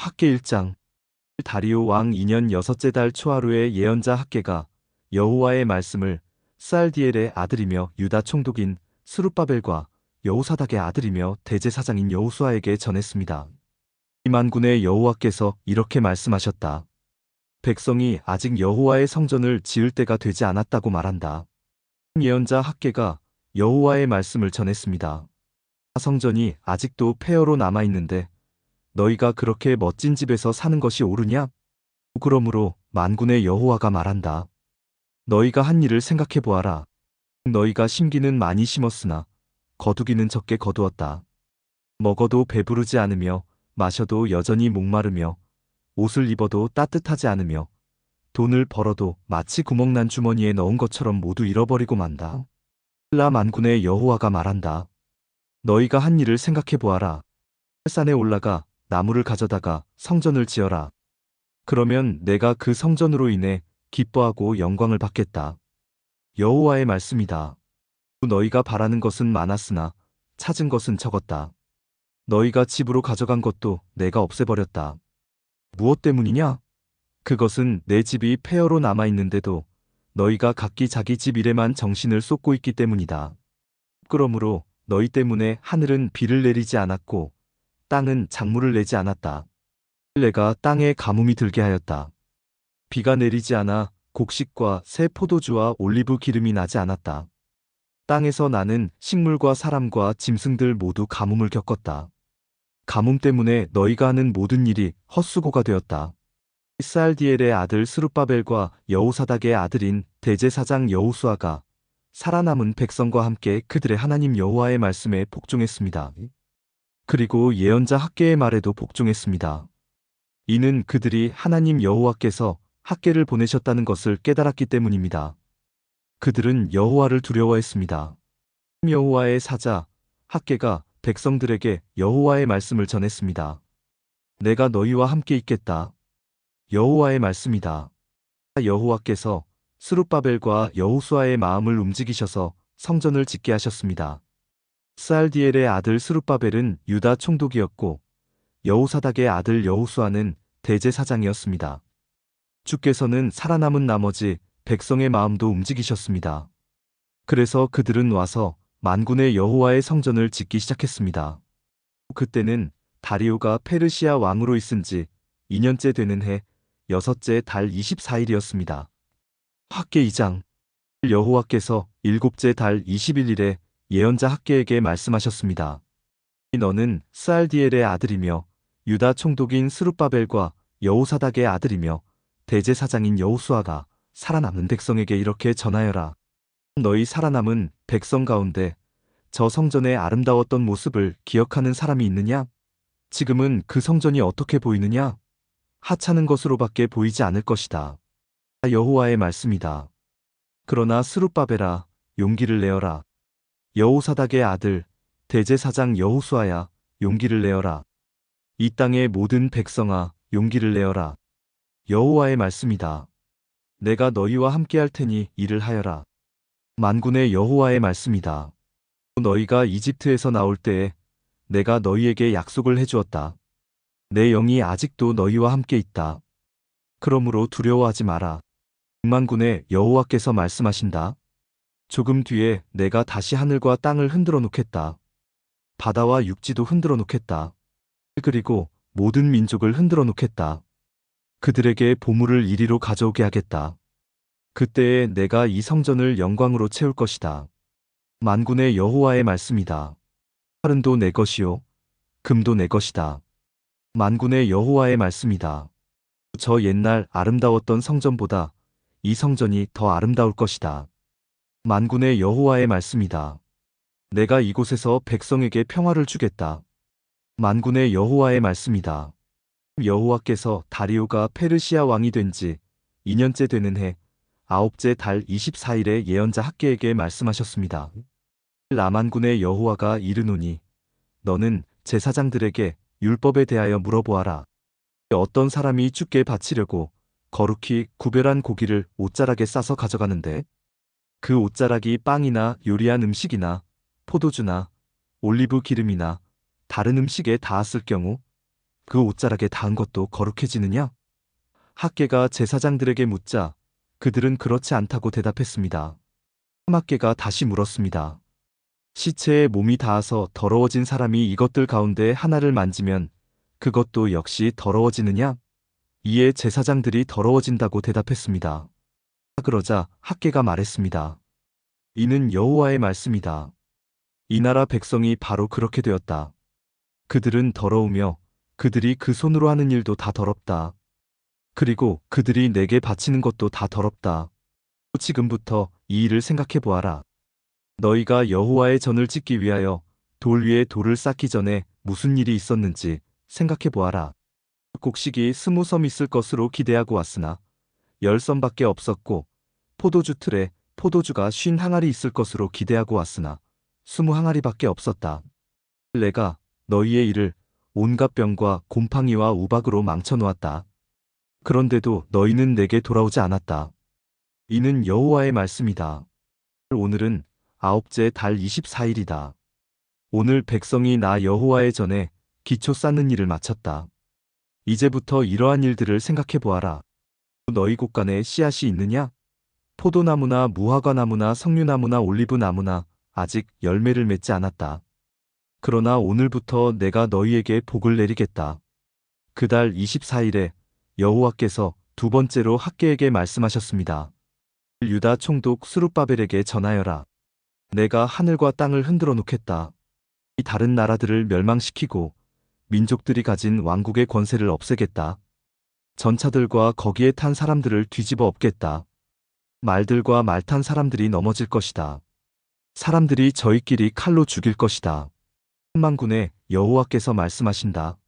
학계 1장. 다리오 왕 2년 여섯째 달 초하루에 예언자 학계가 여호와의 말씀을 스알디엘의 아들이며 유다 총독인 스룹바벨과 여호사닥의 아들이며 대제사장인 여호수아에게 전했습니다. 이 만군의 여호와께서 이렇게 말씀하셨다. 백성이 아직 여호와의 성전을 지을 때가 되지 않았다고 말한다. 예언자 학계가 여호와의 말씀을 전했습니다. 성전이 아직도 폐허로 남아있는데 너희가 그렇게 멋진 집에서 사는 것이 옳으냐? 그러므로 만군의 여호와가 말한다. 너희가 한 일을 생각해 보아라. 너희가 심기는 많이 심었으나 거두기는 적게 거두었다. 먹어도 배부르지 않으며 마셔도 여전히 목마르며 옷을 입어도 따뜻하지 않으며 돈을 벌어도 마치 구멍난 주머니에 넣은 것처럼 모두 잃어버리고 만다. 라 만군의 여호와가 말한다. 너희가 한 일을 생각해 보아라. 산에 올라가 나무를 가져다가 성전을 지어라. 그러면 내가 그 성전으로 인해 기뻐하고 영광을 받겠다. 여호와의 말씀이다. 너희가 바라는 것은 많았으나 찾은 것은 적었다. 너희가 집으로 가져간 것도 내가 없애버렸다. 무엇 때문이냐? 그것은 내 집이 폐허로 남아있는데도 너희가 각기 자기 집 일에만 정신을 쏟고 있기 때문이다. 그러므로 너희 때문에 하늘은 비를 내리지 않았고 땅은 작물을 내지 않았다. 내가 땅에 가뭄이 들게 하였다. 비가 내리지 않아 곡식과 새 포도주와 올리브 기름이 나지 않았다. 땅에서 나는 식물과 사람과 짐승들 모두 가뭄을 겪었다. 가뭄 때문에 너희가 하는 모든 일이 헛수고가 되었다. 스알디엘의 아들 스룹바벨과 여호사닥의 아들인 대제사장 여호수아가 살아남은 백성과 함께 그들의 하나님 여호와의 말씀에 복종했습니다. 그리고 예언자 학계의 말에도 복종했습니다. 이는 그들이 하나님 여호와께서 학계를 보내셨다는 것을 깨달았기 때문입니다. 그들은 여호와를 두려워했습니다. 여호와의 사자 학계가 백성들에게 여호와의 말씀을 전했습니다. 내가 너희와 함께 있겠다. 여호와의 말씀이다. 여호와께서 스룹바벨과 여호수아의 마음을 움직이셔서 성전을 짓게 하셨습니다. 스알디엘의 아들 스룹바벨은 유다 총독이었고 여호사닥의 아들 여호수아는 대제사장이었습니다. 주께서는 살아남은 나머지 백성의 마음도 움직이셨습니다. 그래서 그들은 와서 만군의 여호와의 성전을 짓기 시작했습니다. 그때는 다리오가 페르시아 왕으로 있은 지 2년째 되는 해 여섯째 달 24일이었습니다. 학계 2장. 여호와께서 일곱째 달 21일에 예언자 학계에게 말씀하셨습니다. 너는 스알디엘의 아들이며 유다 총독인 스룹바벨과 여호사닥의 아들이며 대제사장인 여호수아가 살아남은 백성에게 이렇게 전하여라. 너희 살아남은 백성 가운데 저 성전의 아름다웠던 모습을 기억하는 사람이 있느냐? 지금은 그 성전이 어떻게 보이느냐? 하찮은 것으로밖에 보이지 않을 것이다. 여호와의 말씀이다. 그러나 스룹바벨아, 용기를 내어라. 여호사닥의 아들 대제사장 여호수아야, 용기를 내어라. 이 땅의 모든 백성아, 용기를 내어라. 여호와의 말씀이다. 내가 너희와 함께할 테니 일을 하여라. 만군의 여호와의 말씀이다. 너희가 이집트에서 나올 때에 내가 너희에게 약속을 해주었다. 내 영이 아직도 너희와 함께 있다. 그러므로 두려워하지 마라. 만군의 여호와께서 말씀하신다. 조금 뒤에 내가 다시 하늘과 땅을 흔들어 놓겠다. 바다와 육지도 흔들어 놓겠다. 그리고 모든 민족을 흔들어 놓겠다. 그들에게 보물을 이리로 가져오게 하겠다. 그때에 내가 이 성전을 영광으로 채울 것이다. 만군의 여호와의 말씀이다. 활은도 내 것이요 금도 내 것이다. 만군의 여호와의 말씀이다. 저 옛날 아름다웠던 성전보다 이 성전이 더 아름다울 것이다. 만군의 여호와의 말씀이다. 내가 이곳에서 백성에게 평화를 주겠다. 만군의 여호와의 말씀이다. 여호와께서 다리오가 페르시아 왕이 된 지 2년째 되는 해 아홉째 달 24일에 예언자 학계에게 말씀하셨습니다. 라만군의 여호와가 이르노니 너는 제사장들에게 율법에 대하여 물어보아라. 어떤 사람이 주께 바치려고 거룩히 구별한 고기를 옷자락에 싸서 가져가는데 그 옷자락이 빵이나 요리한 음식이나 포도주나 올리브 기름이나 다른 음식에 닿았을 경우 그 옷자락에 닿은 것도 거룩해지느냐? 학계가 제사장들에게 묻자 그들은 그렇지 않다고 대답했습니다. 학계가 다시 물었습니다. 시체에 몸이 닿아서 더러워진 사람이 이것들 가운데 하나를 만지면 그것도 역시 더러워지느냐? 이에 제사장들이 더러워진다고 대답했습니다. 그러자 학계가 말했습니다. 이는 여호와의 말씀이다. 이 나라 백성이 바로 그렇게 되었다. 그들은 더러우며 그들이 그 손으로 하는 일도 다 더럽다. 그리고 그들이 내게 바치는 것도 다 더럽다. 지금부터 이 일을 생각해 보아라. 너희가 여호와의 전을 짓기 위하여 돌 위에 돌을 쌓기 전에 무슨 일이 있었는지 생각해 보아라. 곡식이 20섬 있을 것으로 기대하고 왔으나 10섬밖에 없었고 포도주 틀에 포도주가 50항아리 있을 것으로 기대하고 왔으나 20항아리밖에 없었다. 내가 너희의 일을 온갖 병과 곰팡이와 우박으로 망쳐놓았다. 그런데도 너희는 내게 돌아오지 않았다. 이는 여호와의 말씀이다. 오늘은 아홉째 달 24일이다. 오늘 백성이 나 여호와의 전에 기초 쌓는 일을 마쳤다. 이제부터 이러한 일들을 생각해 보아라. 너희 곳간에 씨앗이 있느냐? 포도나무나 무화과나무나 석류나무나 올리브나무나 아직 열매를 맺지 않았다. 그러나 오늘부터 내가 너희에게 복을 내리겠다. 그달 24일에 여호와께서 두 번째로 학계에게 말씀하셨습니다. 유다 총독 스룹바벨에게 전하여라. 내가 하늘과 땅을 흔들어 놓겠다. 이 다른 나라들을 멸망시키고 민족들이 가진 왕국의 권세를 없애겠다. 전차들과 거기에 탄 사람들을 뒤집어 엎겠다. 말들과 말 탄 사람들이 넘어질 것이다. 사람들이 저희끼리 칼로 죽일 것이다. 천만군의 여호와께서 말씀하신다.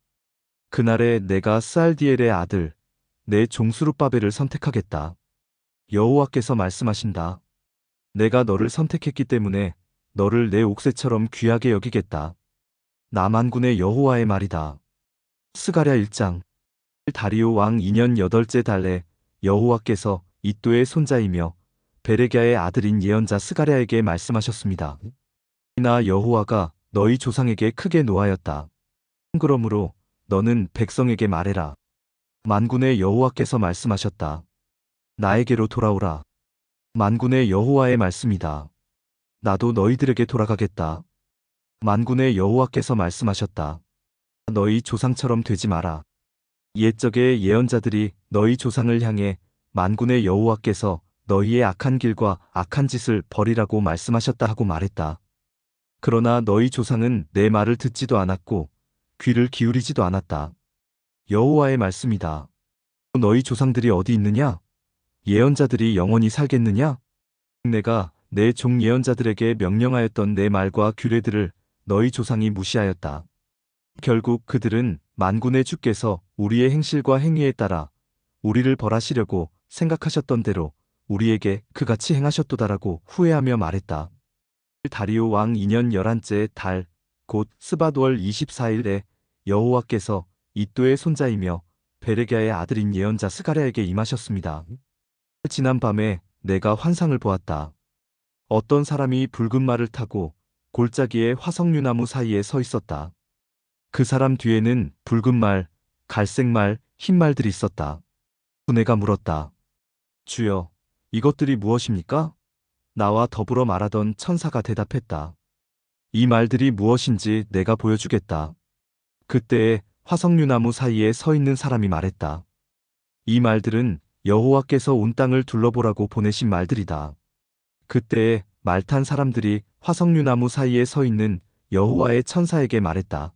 그날에 내가 스알디엘의 아들 내 종 스룹바벨을 선택하겠다. 여호와께서 말씀하신다. 내가 너를 선택했기 때문에 너를 내 옥새처럼 귀하게 여기겠다. 남한군의 여호와의 말이다. 스가랴 1장. 다리오 왕 2년 8째 달에 여호와께서 이도의 손자이며 베레갸의 아들인 예언자 스가랴에게 말씀하셨습니다. 나 여호와가 너희 조상에게 크게 노하였다. 그러므로 너는 백성에게 말해라. 만군의 여호와께서 말씀하셨다. 나에게로 돌아오라. 만군의 여호와의 말씀이다. 나도 너희들에게 돌아가겠다. 만군의 여호와께서 말씀하셨다. 너희 조상처럼 되지 마라. 옛적의 예언자들이 너희 조상을 향해 만군의 여호와께서 너희의 악한 길과 악한 짓을 버리라고 말씀하셨다 하고 말했다. 그러나 너희 조상은 내 말을 듣지도 않았고 귀를 기울이지도 않았다. 여호와의 말씀이다. 너희 조상들이 어디 있느냐? 예언자들이 영원히 살겠느냐? 내가 내 종 예언자들에게 명령하였던 내 말과 규례들을 너희 조상이 무시하였다. 결국 그들은 만군의 주께서 우리의 행실과 행위에 따라 우리를 벌하시려고 생각하셨던 대로 우리에게 그같이 행하셨도다라고 후회하며 말했다. 다리오 왕 2년 11째 달 곧 스밧월 24일에 여호와께서 이도의 손자이며 베레갸의 아들인 예언자 스가랴에게 임하셨습니다. 지난 밤에 내가 환상을 보았다. 어떤 사람이 붉은 말을 타고 골짜기에 화석류나무 사이에 서 있었다. 그 사람 뒤에는 붉은 말, 갈색 말, 흰 말들이 있었다. 내가 물었다. 주여, 이것들이 무엇입니까? 나와 더불어 말하던 천사가 대답했다. 이 말들이 무엇인지 내가 보여주겠다. 그때에 화석류나무 사이에 서 있는 사람이 말했다. 이 말들은 여호와께서 온 땅을 둘러보라고 보내신 말들이다. 그때에 말 탄 사람들이 화석류나무 사이에 서 있는 여호와의 천사에게 말했다.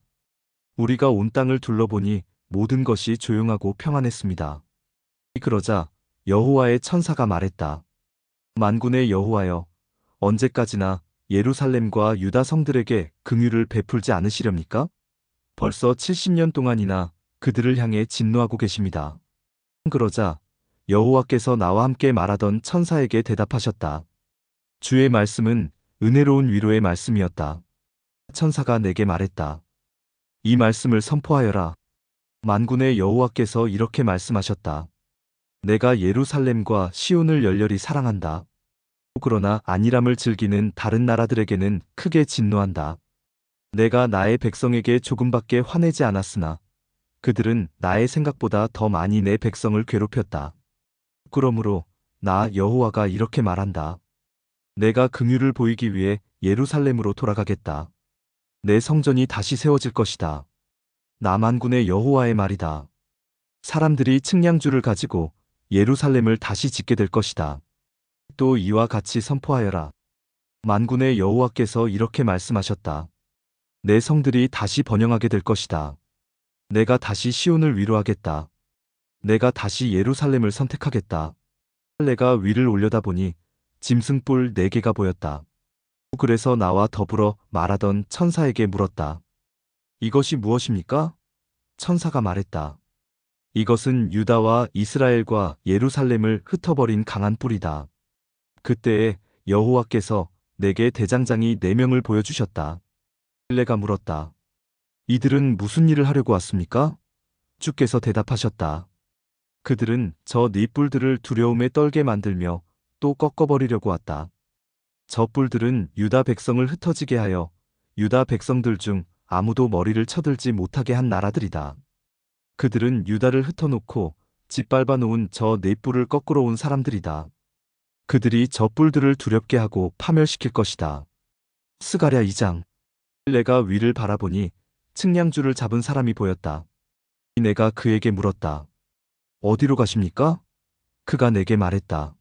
우리가 온 땅을 둘러보니 모든 것이 조용하고 평안했습니다. 그러자 여호와의 천사가 말했다. 만군의 여호와여, 언제까지나 예루살렘과 유다 성들에게 긍휼을 베풀지 않으시렵니까? 벌써 70년 동안이나 그들을 향해 진노하고 계십니다. 그러자 여호와께서 나와 함께 말하던 천사에게 대답하셨다. 주의 말씀은 은혜로운 위로의 말씀이었다. 천사가 내게 말했다. 이 말씀을 선포하여라. 만군의 여호와께서 이렇게 말씀하셨다. 내가 예루살렘과 시온을 열렬히 사랑한다. 그러나 안일함을 즐기는 다른 나라들에게는 크게 진노한다. 내가 나의 백성에게 조금밖에 화내지 않았으나 그들은 나의 생각보다 더 많이 내 백성을 괴롭혔다. 그러므로 나 여호와가 이렇게 말한다. 내가 긍휼을 보이기 위해 예루살렘으로 돌아가겠다. 내 성전이 다시 세워질 것이다. 나 만군의 여호와의 말이다. 사람들이 측량줄을 가지고 예루살렘을 다시 짓게 될 것이다. 또 이와 같이 선포하여라. 만군의 여호와께서 이렇게 말씀하셨다. 내 성들이 다시 번영하게 될 것이다. 내가 다시 시온을 위로하겠다. 내가 다시 예루살렘을 선택하겠다. 내가 위를 올려다보니 짐승뿔 4개가 보였다. 그래서 나와 더불어 말하던 천사에게 물었다. 이것이 무엇입니까? 천사가 말했다. 이것은 유다와 이스라엘과 예루살렘을 흩어버린 강한 뿔이다. 그때에 여호와께서 내게 대장장이 4명을 보여주셨다. 내가 물었다. 이들은 무슨 일을 하려고 왔습니까? 주께서 대답하셨다. 그들은 저 네 뿔들을 두려움에 떨게 만들며 또 꺾어버리려고 왔다. 저 뿔들은 유다 백성을 흩어지게 하여 유다 백성들 중 아무도 머리를 쳐들지 못하게 한 나라들이다. 그들은 유다를 흩어놓고 짓밟아 놓은 저 네 뿔을 거꾸로 온 사람들이다. 그들이 저 뿔들을 두렵게 하고 파멸시킬 것이다. 스가랴 2장. 내가 위를 바라보니 측량줄을 잡은 사람이 보였다. 내가 그에게 물었다. 어디로 가십니까? 그가 내게 말했다.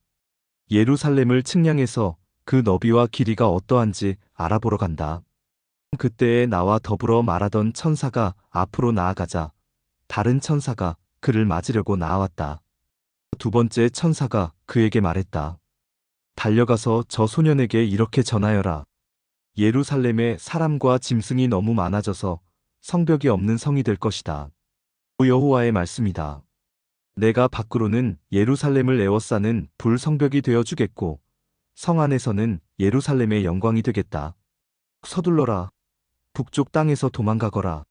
예루살렘을 측량해서 그 너비와 길이가 어떠한지 알아보러 간다. 그때에 나와 더불어 말하던 천사가 앞으로 나아가자 다른 천사가 그를 맞으려고 나아왔다. 두 번째 천사가 그에게 말했다. 달려가서 저 소년에게 이렇게 전하여라. 예루살렘에 사람과 짐승이 너무 많아져서 성벽이 없는 성이 될 것이다. 여호와의 말씀이다. 내가 밖으로는 예루살렘을 에워싸는 불성벽이 되어주겠고 성 안에서는 예루살렘의 영광이 되겠다. 서둘러라. 북쪽 땅에서 도망가거라.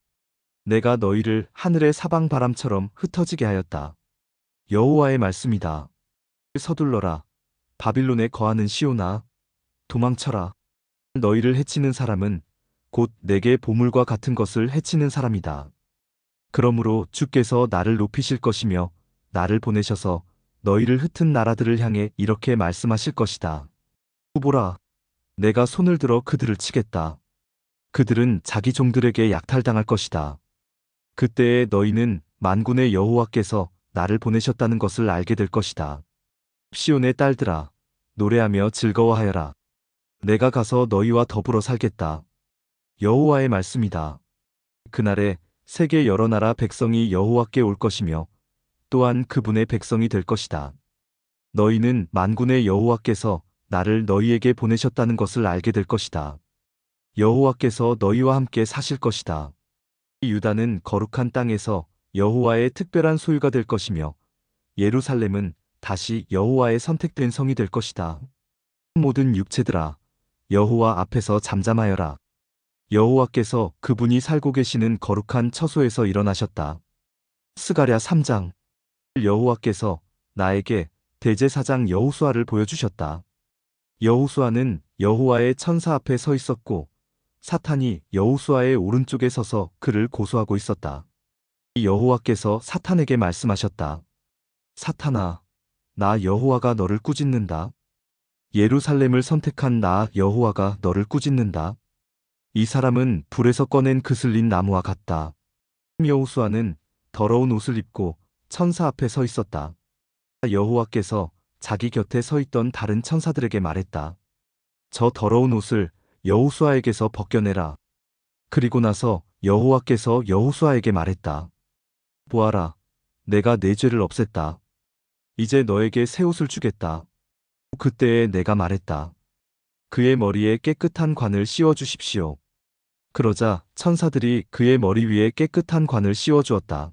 내가 너희를 하늘의 사방 바람처럼 흩어지게 하였다. 여호와의 말씀이다. 서둘러라. 바빌론에 거하는 시온아. 도망쳐라. 너희를 해치는 사람은 곧 내게 보물과 같은 것을 해치는 사람이다. 그러므로 주께서 나를 높이실 것이며 나를 보내셔서 너희를 흩은 나라들을 향해 이렇게 말씀하실 것이다. 보라, 내가 손을 들어 그들을 치겠다. 그들은 자기 종들에게 약탈당할 것이다. 그때에 너희는 만군의 여호와께서 나를 보내셨다는 것을 알게 될 것이다. 시온의 딸들아, 노래하며 즐거워하여라. 내가 가서 너희와 더불어 살겠다. 여호와의 말씀이다. 그날에 세계 여러 나라 백성이 여호와께 올 것이며 또한 그분의 백성이 될 것이다. 너희는 만군의 여호와께서 나를 너희에게 보내셨다는 것을 알게 될 것이다. 여호와께서 너희와 함께 사실 것이다. 유다는 거룩한 땅에서 여호와의 특별한 소유가 될 것이며 예루살렘은 다시 여호와의 선택된 성이 될 것이다. 모든 육체들아, 여호와 앞에서 잠잠하여라. 여호와께서 그분이 살고 계시는 거룩한 처소에서 일어나셨다. 스가랴 3장. 여호와께서 나에게 대제사장 여호수아를 보여주셨다. 여호수아는 여호와의 천사 앞에 서 있었고 사탄이 여호수아의 오른쪽에 서서 그를 고소하고 있었다. 여호와께서 사탄에게 말씀하셨다. 사탄아, 나 여호와가 너를 꾸짖는다. 예루살렘을 선택한 나 여호와가 너를 꾸짖는다. 이 사람은 불에서 꺼낸 그슬린 나무와 같다. 여호수아는 더러운 옷을 입고 천사 앞에 서 있었다. 여호와께서 자기 곁에 서 있던 다른 천사들에게 말했다. 저 더러운 옷을 여호수아에게서 벗겨내라. 그리고 나서 여호와께서 여호수아에게 말했다. 보아라, 내가 내 죄를 없앴다. 이제 너에게 새 옷을 주겠다. 그때에 내가 말했다. 그의 머리에 깨끗한 관을 씌워 주십시오. 그러자 천사들이 그의 머리 위에 깨끗한 관을 씌워 주었다.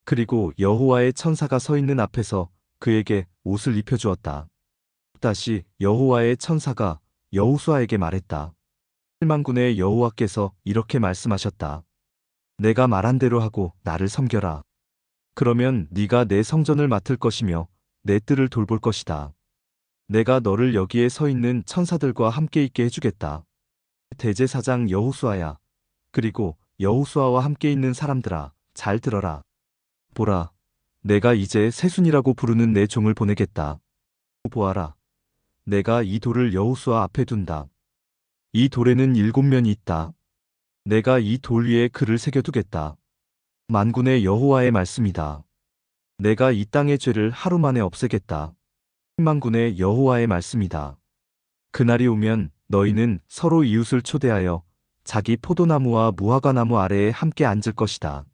그리고 여호와의 천사가 서 있는 앞에서 그에게 옷을 입혀 주었다. 다시 여호와의 천사가 여호수아에게 말했다. 만군의 여호와께서 이렇게 말씀하셨다. 내가 말한 대로 하고 나를 섬겨라. 그러면 네가 내 성전을 맡을 것이며 내 뜰을 돌볼 것이다. 내가 너를 여기에 서 있는 천사들과 함께 있게 해주겠다. 대제사장 여호수아야, 그리고 여호수아와 함께 있는 사람들아, 잘 들어라. 보라, 내가 이제 세순이라고 부르는 내 종을 보내겠다. 보아라, 내가 이 돌을 여호수아 앞에 둔다. 이 돌에는 7면이 있다. 내가 이 돌 위에 글을 새겨두겠다. 만군의 여호와의 말씀이다. 내가 이 땅의 죄를 하루 만에 없애겠다. 만군의 여호와의 말씀이다. 그날이 오면 너희는 서로 이웃을 초대하여 자기 포도나무와 무화과나무 아래에 함께 앉을 것이다.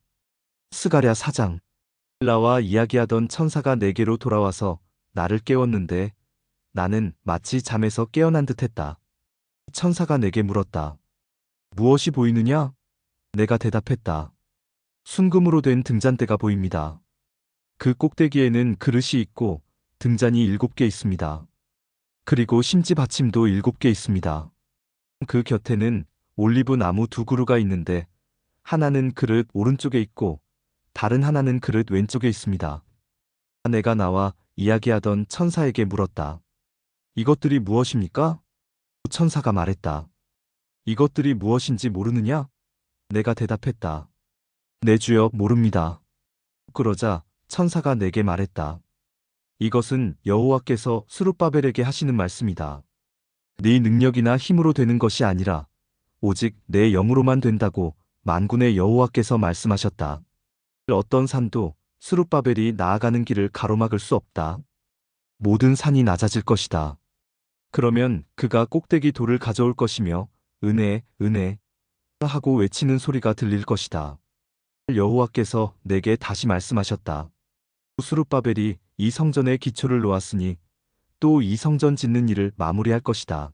스가랴 4장. 나와 이야기하던 천사가 내게로 돌아와서 나를 깨웠는데 나는 마치 잠에서 깨어난 듯했다. 천사가 내게 물었다. 무엇이 보이느냐? 내가 대답했다. 순금으로 된 등잔대가 보입니다. 그 꼭대기에는 그릇이 있고 등잔이 7개 있습니다. 그리고 심지 받침도 7개 있습니다. 그 곁에는 올리브 나무 2그루가 있는데 하나는 그릇 오른쪽에 있고 다른 하나는 그릇 왼쪽에 있습니다. 내가 나와 이야기하던 천사에게 물었다. 이것들이 무엇입니까? 천사가 말했다. 이것들이 무엇인지 모르느냐? 내가 대답했다. 내 주여, 모릅니다. 그러자 천사가 내게 말했다. 이것은 여호와께서 스룹바벨에게 하시는 말씀이다. 네 능력이나 힘으로 되는 것이 아니라 오직 내 영으로만 된다고 만군의 여호와께서 말씀하셨다. 어떤 산도 스룹바벨이 나아가는 길을 가로막을 수 없다. 모든 산이 낮아질 것이다. 그러면 그가 꼭대기 돌을 가져올 것이며 은혜, 은혜 하고 외치는 소리가 들릴 것이다. 여호와께서 내게 다시 말씀하셨다. 스룹바벨이 이 성전의 기초를 놓았으니 또 이 성전 짓는 일을 마무리할 것이다.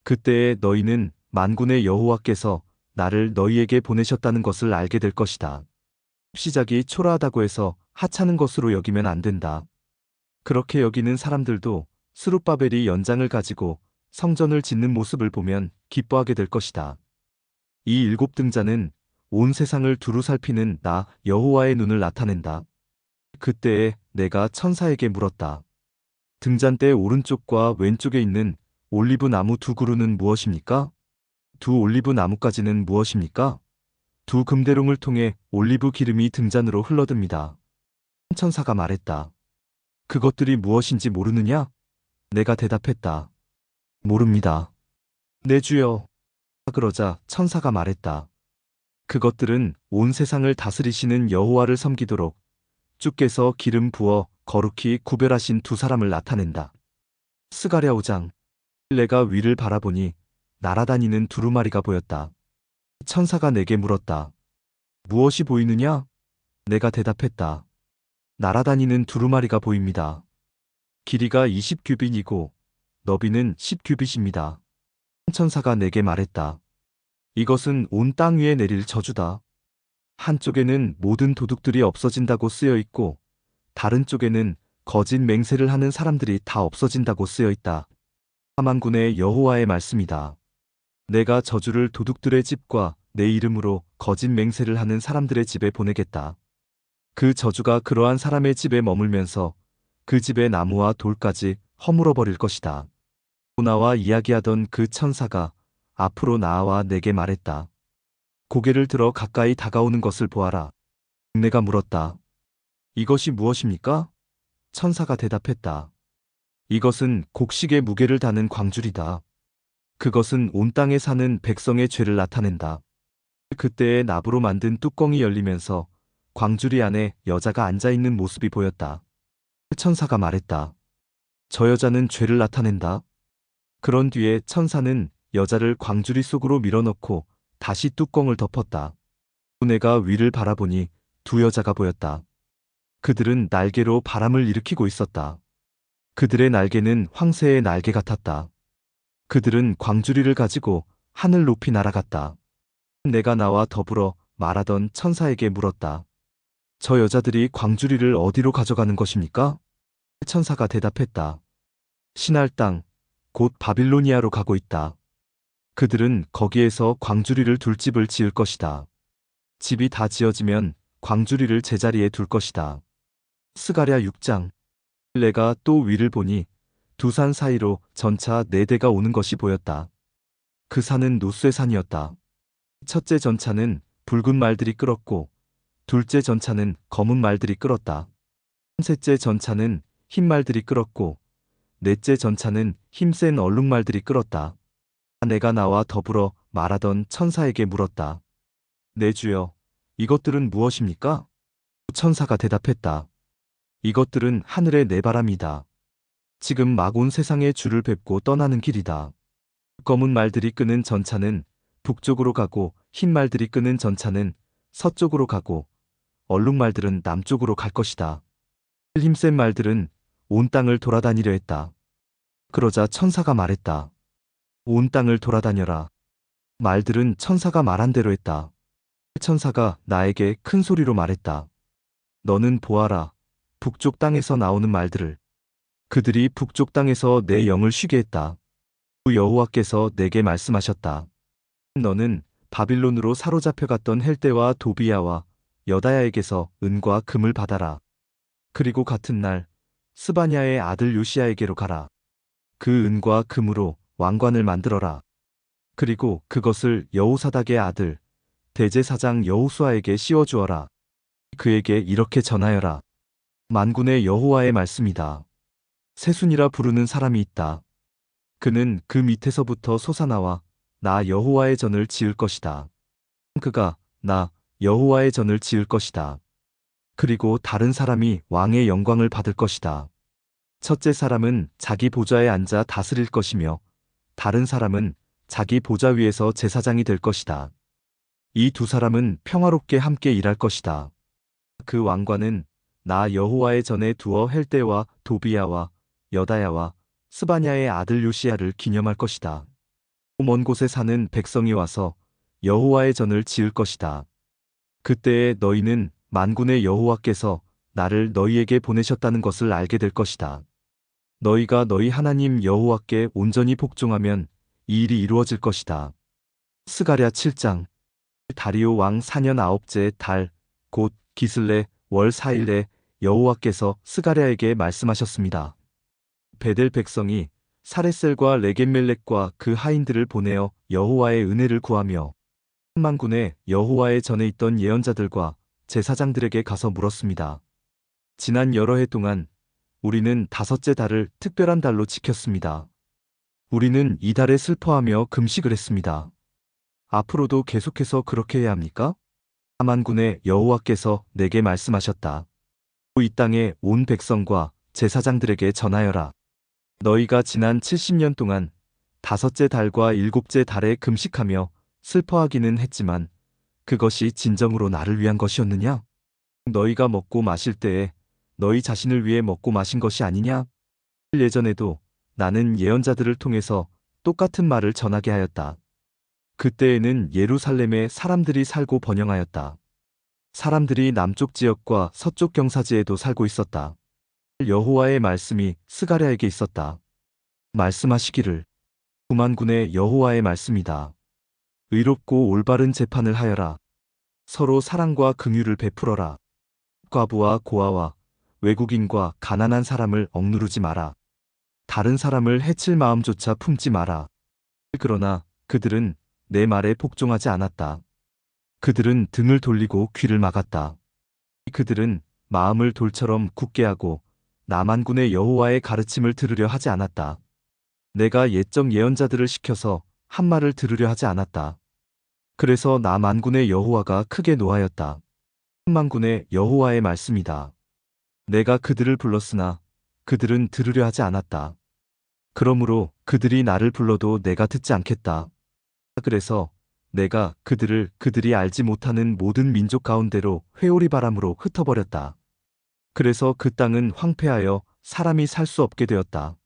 그때에 너희는 만군의 여호와께서 나를 너희에게 보내셨다는 것을 알게 될 것이다. 시작이 초라하다고 해서 하찮은 것으로 여기면 안 된다. 그렇게 여기는 사람들도 스룹바벨이 연장을 가지고 성전을 짓는 모습을 보면 기뻐하게 될 것이다. 이 7등잔은 온 세상을 두루 살피는 나 여호와의 눈을 나타낸다. 그때에 내가 천사에게 물었다. 등잔대 오른쪽과 왼쪽에 있는 올리브 나무 2그루는 무엇입니까? 2 올리브 나무까지는 무엇입니까? 2 금대롱을 통해 올리브 기름이 등잔으로 흘러듭니다. 천사가 말했다. 그것들이 무엇인지 모르느냐? 내가 대답했다. 모릅니다. 내 주여. 그러자 천사가 말했다. 그것들은 온 세상을 다스리시는 여호와를 섬기도록 주께서 기름 부어 거룩히 구별하신 2 사람을 나타낸다. 스가랴 5장. 내가 위를 바라보니 날아다니는 두루마리가 보였다. 천사가 내게 물었다. 무엇이 보이느냐? 내가 대답했다. 날아다니는 두루마리가 보입니다. 길이가 20규빗이고 너비는 10규빗입니다. 천사가 내게 말했다. 이것은 온 땅 위에 내릴 저주다. 한쪽에는 모든 도둑들이 없어진다고 쓰여 있고 다른 쪽에는 거짓 맹세를 하는 사람들이 다 없어진다고 쓰여 있다. 하만군의 여호와의 말씀이다. 내가 저주를 도둑들의 집과 내 이름으로 거짓 맹세를 하는 사람들의 집에 보내겠다. 그 저주가 그러한 사람의 집에 머물면서 그 집의 나무와 돌까지 허물어 버릴 것이다. 나와 이야기하던 그 천사가 앞으로 나아와 내게 말했다. 고개를 들어 가까이 다가오는 것을 보아라. 내가 물었다. 이것이 무엇입니까? 천사가 대답했다. 이것은 곡식의 무게를 다는 광줄이다. 그것은 온 땅에 사는 백성의 죄를 나타낸다. 그때에 납으로 만든 뚜껑이 열리면서 광주리 안에 여자가 앉아있는 모습이 보였다. 천사가 말했다. 저 여자는 죄를 나타낸다. 그런 뒤에 천사는 여자를 광주리 속으로 밀어넣고 다시 뚜껑을 덮었다. 내가 위를 바라보니 2 여자가 보였다. 그들은 날개로 바람을 일으키고 있었다. 그들의 날개는 황새의 날개 같았다. 그들은 광주리를 가지고 하늘 높이 날아갔다. 내가 나와 더불어 말하던 천사에게 물었다. 저 여자들이 광주리를 어디로 가져가는 것입니까? 천사가 대답했다. 신할 땅, 곧 바빌로니아로 가고 있다. 그들은 거기에서 광주리를 둘 집을 지을 것이다. 집이 다 지어지면 광주리를 제자리에 둘 것이다. 스가랴 6장. 내가 또 위를 보니 두 산 사이로 전차 4대가 오는 것이 보였다. 그 산은 노쇠산이었다. 첫째 전차는 붉은 말들이 끌었고 둘째 전차는 검은 말들이 끌었다. 셋째 전차는 흰 말들이 끌었고 넷째 전차는 힘센 얼룩말들이 끌었다. 내가 나와 더불어 말하던 천사에게 물었다. 내 주여, 이것들은 무엇입니까? 천사가 대답했다. 이것들은 하늘의 네 바람이다. 지금 막 온 세상의 주를 뵙고 떠나는 길이다. 검은 말들이 끄는 전차는 북쪽으로 가고 흰 말들이 끄는 전차는 서쪽으로 가고 얼룩말들은 남쪽으로 갈 것이다. 힘센 말들은 온 땅을 돌아다니려 했다. 그러자 천사가 말했다. 온 땅을 돌아다녀라. 말들은 천사가 말한 대로 했다. 천사가 나에게 큰 소리로 말했다. 너는 보아라. 북쪽 땅에서 나오는 말들을. 그들이 북쪽 땅에서 내 영을 쉬게 했다. 주 여호와께서 내게 말씀하셨다. 너는 바빌론으로 사로잡혀갔던 헬대와 도비야와 여다야에게서 은과 금을 받아라. 그리고 같은 날 스바냐의 아들 요시야에게로 가라. 그 은과 금으로 왕관을 만들어라. 그리고 그것을 여호사닥의 아들 대제사장 여호수아에게 씌워주어라. 그에게 이렇게 전하여라. 만군의 여호와의 말씀이다. 세순이라 부르는 사람이 있다. 그는 그 밑에서부터 솟아나와 나 여호와의 전을 지을 것이다. 그가 나 여호와의 전을 지을 것이다. 그리고 다른 사람이 왕의 영광을 받을 것이다. 첫째 사람은 자기 보좌에 앉아 다스릴 것이며 다른 사람은 자기 보좌 위에서 제사장이 될 것이다. 이 두 사람은 평화롭게 함께 일할 것이다. 그 왕관은 나 여호와의 전에 두어 헬대와 도비야와 여다야와 스바냐의 아들 요시야를 기념할 것이다. 먼 곳에 사는 백성이 와서 여호와의 전을 지을 것이다. 그때에 너희는 만군의 여호와께서 나를 너희에게 보내셨다는 것을 알게 될 것이다. 너희가 너희 하나님 여호와께 온전히 복종하면 이 일이 이루어질 것이다. 스가랴 7장. 다리오 왕 4년 9째 달 곧 기슬레 월 4일에 여호와께서 스가랴에게 말씀하셨습니다. 베델 백성이 사레셀과 레겜멜렉과 그 하인들을 보내어 여호와의 은혜를 구하며 만군의 여호와의 전에 있던 예언자들과 제사장들에게 가서 물었습니다. 지난 여러 해 동안 우리는 다섯째 달을 특별한 달로 지켰습니다. 우리는 이 달에 슬퍼하며 금식을 했습니다. 앞으로도 계속해서 그렇게 해야 합니까? 만군의 여호와께서 내게 말씀하셨다. 이 땅의 온 백성과 제사장들에게 전하여라. 너희가 지난 70년 동안 다섯째 달과 일곱째 달에 금식하며 슬퍼하기는 했지만 그것이 진정으로 나를 위한 것이었느냐? 너희가 먹고 마실 때에 너희 자신을 위해 먹고 마신 것이 아니냐? 예전에도 나는 예언자들을 통해서 똑같은 말을 전하게 하였다. 그때에는 예루살렘에 사람들이 살고 번영하였다. 사람들이 남쪽 지역과 서쪽 경사지에도 살고 있었다. 여호와의 말씀이 스가랴에게 있었다. 말씀하시기를 구만군의 여호와의 말씀이다. 의롭고 올바른 재판을 하여라. 서로 사랑과 긍휼을 베풀어라. 과부와 고아와 외국인과 가난한 사람을 억누르지 마라. 다른 사람을 해칠 마음조차 품지 마라. 그러나 그들은 내 말에 복종하지 않았다. 그들은 등을 돌리고 귀를 막았다. 그들은 마음을 돌처럼 굳게 하고 남한군의 여호와의 가르침을 들으려 하지 않았다. 내가 옛적 예언자들을 시켜서 한 말을 들으려 하지 않았다. 그래서 남한군의 여호와가 크게 노하였다. 만군의 여호와의 말씀이다. 내가 그들을 불렀으나 그들은 들으려 하지 않았다. 그러므로 그들이 나를 불러도 내가 듣지 않겠다. 그래서 내가 그들을 그들이 알지 못하는 모든 민족 가운데로 회오리 바람으로 흩어버렸다. 그래서 그 땅은 황폐하여 사람이 살 수 없게 되었다.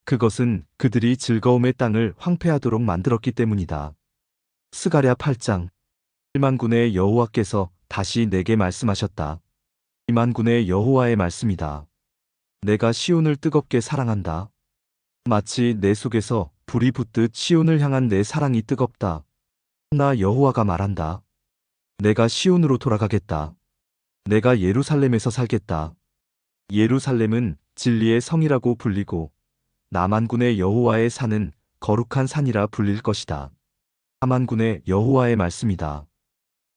그것은 그들이 즐거움의 땅을 황폐하도록 만들었기 때문이다. 스가랴 8장. 1만군의 여호와께서 다시 내게 말씀하셨다. 2만군의 여호와의 말씀이다. 내가 시온을 뜨겁게 사랑한다. 마치 내 속에서 불이 붙듯 시온을 향한 내 사랑이 뜨겁다. 나 여호와가 말한다. 내가 시온으로 돌아가겠다. 내가 예루살렘에서 살겠다. 예루살렘은 진리의 성이라고 불리고 남한군의 여호와의 산은 거룩한 산이라 불릴 것이다. 하만군의 여호와의 말씀이다.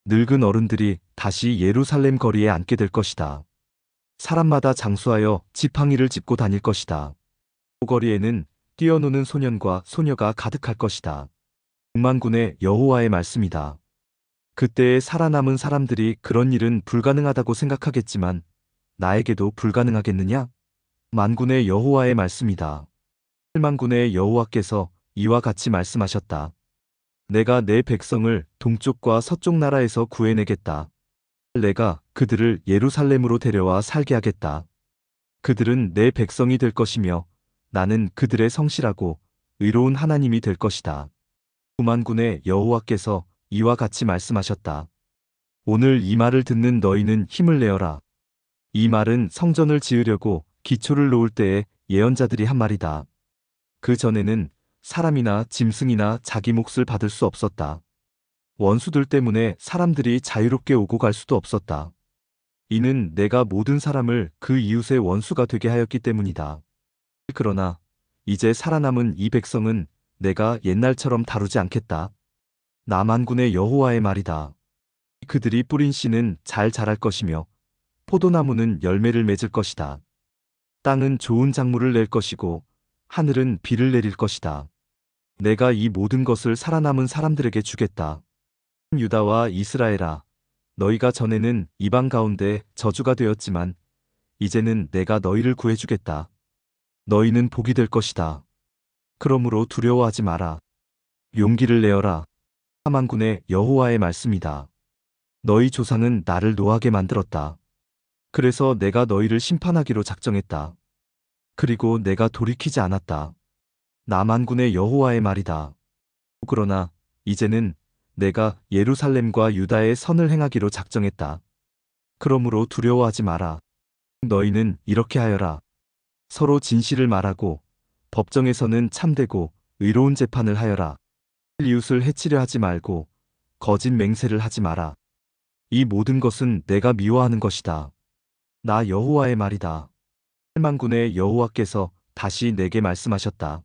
늙은 어른들이 다시 예루살렘 거리에 앉게 될 것이다. 사람마다 장수하여 지팡이를 짚고 다닐 것이다. 거리에는 뛰어노는 소년과 소녀가 가득할 것이다. 백만군의 여호와의 말씀이다. 그때에 살아남은 사람들이 그런 일은 불가능하다고 생각하겠지만 나에게도 불가능하겠느냐? 만군의 여호와의 말씀이다. 만군의 여호와께서 이와 같이 말씀하셨다. 내가 내 백성을 동쪽과 서쪽 나라에서 구해내겠다. 내가 그들을 예루살렘으로 데려와 살게 하겠다. 그들은 내 백성이 될 것이며 나는 그들의 성실하고 의로운 하나님이 될 것이다. 구만군의 여호와께서 이와 같이 말씀하셨다. 오늘 이 말을 듣는 너희는 힘을 내어라. 이 말은 성전을 지으려고 기초를 놓을 때에 예언자들이 한 말이다. 그 전에는 사람이나 짐승이나 자기 몫을 받을 수 없었다. 원수들 때문에 사람들이 자유롭게 오고 갈 수도 없었다. 이는 내가 모든 사람을 그 이웃의 원수가 되게 하였기 때문이다. 그러나 이제 살아남은 이 백성은 내가 옛날처럼 다루지 않겠다. 나 만군의 여호와의 말이다. 그들이 뿌린 씨는 잘 자랄 것이며 포도나무는 열매를 맺을 것이다. 땅은 좋은 작물을 낼 것이고 하늘은 비를 내릴 것이다. 내가 이 모든 것을 살아남은 사람들에게 주겠다. 유다와 이스라엘아, 너희가 전에는 이방 가운데 저주가 되었지만 이제는 내가 너희를 구해주겠다. 너희는 복이 될 것이다. 그러므로 두려워하지 마라. 용기를 내어라. 만군의 여호와의 말씀이다. 너희 조상은 나를 노하게 만들었다. 그래서 내가 너희를 심판하기로 작정했다. 그리고 내가 돌이키지 않았다. 나 만군의 여호와의 말이다. 그러나 이제는 내가 예루살렘과 유다의 선을 행하기로 작정했다. 그러므로 두려워하지 마라. 너희는 이렇게 하여라. 서로 진실을 말하고 법정에서는 참되고 의로운 재판을 하여라. 이웃을 해치려 하지 말고 거짓 맹세를 하지 마라. 이 모든 것은 내가 미워하는 것이다. 나 여호와의 말이다. 만군의 여호와께서 다시 내게 말씀하셨다.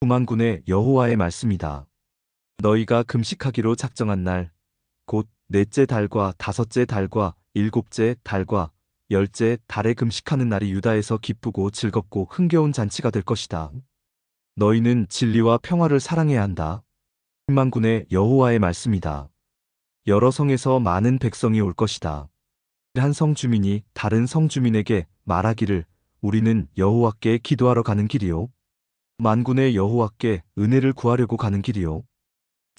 구만군의 여호와의 말씀이다. 너희가 금식하기로 작정한 날, 곧 넷째 달과 다섯째 달과 일곱째 달과 열째 달에 금식하는 날이 유다에서 기쁘고 즐겁고 흥겨운 잔치가 될 것이다. 너희는 진리와 평화를 사랑해야 한다. 만군의 여호와의 말씀이다. 여러 성에서 많은 백성이 올 것이다. 한 성 주민이 다른 성 주민에게 말하기를 우리는 여호와께 기도하러 가는 길이요. 만군의 여호와께 은혜를 구하려고 가는 길이요.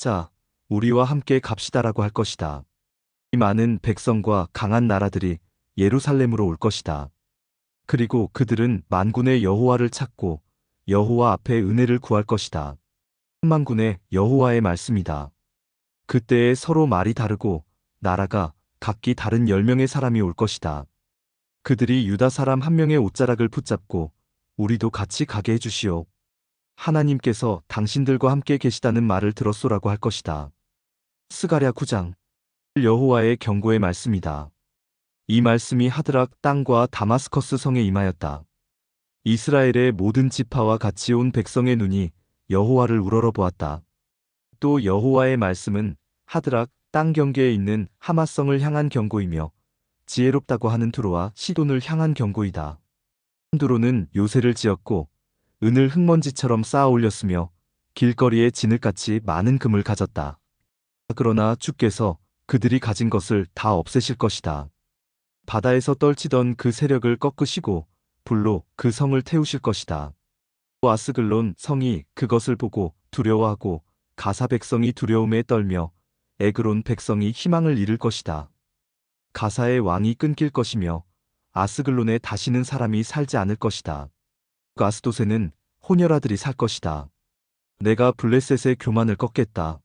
자, 우리와 함께 갑시다라고 할 것이다. 이 많은 백성과 강한 나라들이 예루살렘으로 올 것이다. 그리고 그들은 만군의 여호와를 찾고 여호와 앞에 은혜를 구할 것이다. 만군의 여호와의 말씀이다. 그때에 서로 말이 다르고 나라가 각기 다른 10명의 사람이 올 것이다. 그들이 유다 사람 한 명의 옷자락을 붙잡고 우리도 같이 가게 해주시오. 하나님께서 당신들과 함께 계시다는 말을 들었소라고 할 것이다. 스가랴 9장. 여호와의 경고의 말씀이다. 이 말씀이 하드락 땅과 다마스커스 성에 임하였다. 이스라엘의 모든 지파와 같이 온 백성의 눈이 여호와를 우러러 보았다. 또 여호와의 말씀은 하드락 땅 경계에 있는 하마성을 향한 경고이며 지혜롭다고 하는 두로와 시돈을 향한 경고이다. 두로는 요새를 지었고 은을 흙먼지처럼 쌓아 올렸으며 길거리에 진흙같이 많은 금을 가졌다. 그러나 주께서 그들이 가진 것을 다 없애실 것이다. 바다에서 떨치던 그 세력을 꺾으시고 불로 그 성을 태우실 것이다. 아스글론 성이 그것을 보고 두려워하고 가사 백성이 두려움에 떨며 에그론 백성이 희망을 잃을 것이다. 가사의 왕이 끊길 것이며 아스글론에 다시는 사람이 살지 않을 것이다. 아스도세는 혼혈아들이 살 것이다. 내가 블레셋의 교만을 꺾겠다.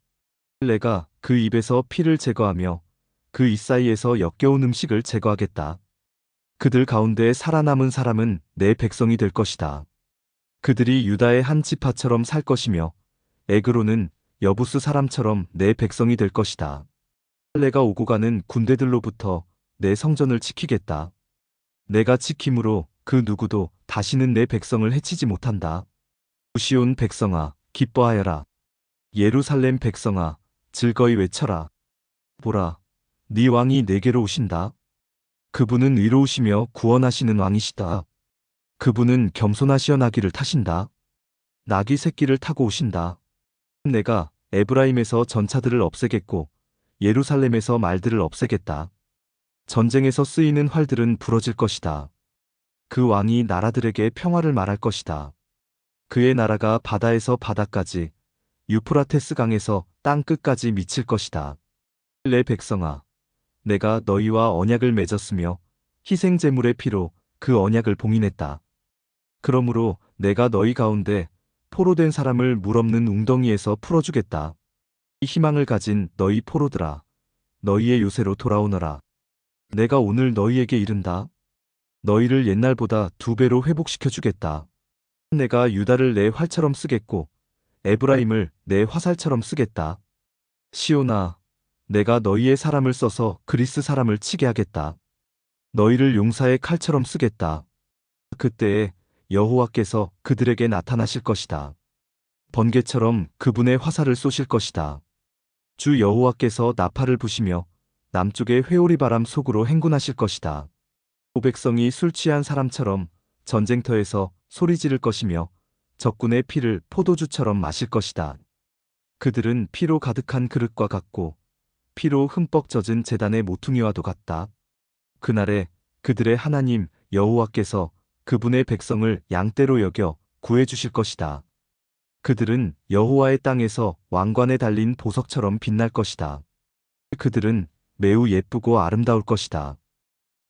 내가 그 입에서 피를 제거하며 그 입 사이에서 역겨운 음식을 제거하겠다. 그들 가운데 살아남은 사람은 내 백성이 될 것이다. 그들이 유다의 한 지파처럼 살 것이며 에그로는 여부스 사람처럼 내 백성이 될 것이다. 내가 오고 가는 군대들로부터 내 성전을 지키겠다. 내가 지킴으로 그 누구도 다시는 내 백성을 해치지 못한다. 구시온 백성아, 기뻐하여라. 예루살렘 백성아, 즐거이 외쳐라. 보라, 네 왕이 내게로 오신다. 그분은 의로우시며 구원하시는 왕이시다. 그분은 겸손하시어 나귀를 타신다. 나귀 새끼를 타고 오신다. 내가 에브라임에서 전차들을 없애겠고 예루살렘에서 말들을 없애겠다. 전쟁에서 쓰이는 활들은 부러질 것이다. 그 왕이 나라들에게 평화를 말할 것이다. 그의 나라가 바다에서 바다까지 유프라테스 강에서 땅 끝까지 미칠 것이다. 내 백성아, 내가 너희와 언약을 맺었으며 희생 제물의 피로 그 언약을 봉인했다. 그러므로 내가 너희 가운데 포로된 사람을 물 없는 웅덩이에서 풀어주겠다. 이 희망을 가진 너희 포로들아, 너희의 요새로 돌아오너라. 내가 오늘 너희에게 이른다. 너희를 옛날보다 2배로 회복시켜주겠다. 내가 유다를 내 활처럼 쓰겠고 에브라임을 내 화살처럼 쓰겠다. 시온아, 내가 너희의 사람을 써서 그리스 사람을 치게 하겠다. 너희를 용사의 칼처럼 쓰겠다. 그때에 여호와께서 그들에게 나타나실 것이다. 번개처럼 그분의 화살을 쏘실 것이다. 주 여호와께서 나팔을 부시며 남쪽의 회오리 바람 속으로 행군하실 것이다. 백성이 술 취한 사람처럼 전쟁터에서 소리 지를 것이며 적군의 피를 포도주처럼 마실 것이다. 그들은 피로 가득한 그릇과 같고 피로 흠뻑 젖은 제단의 모퉁이와도 같다. 그날에 그들의 하나님 여호와께서 그분의 백성을 양떼로 여겨 구해주실 것이다. 그들은 여호와의 땅에서 왕관에 달린 보석처럼 빛날 것이다. 그들은 매우 예쁘고 아름다울 것이다.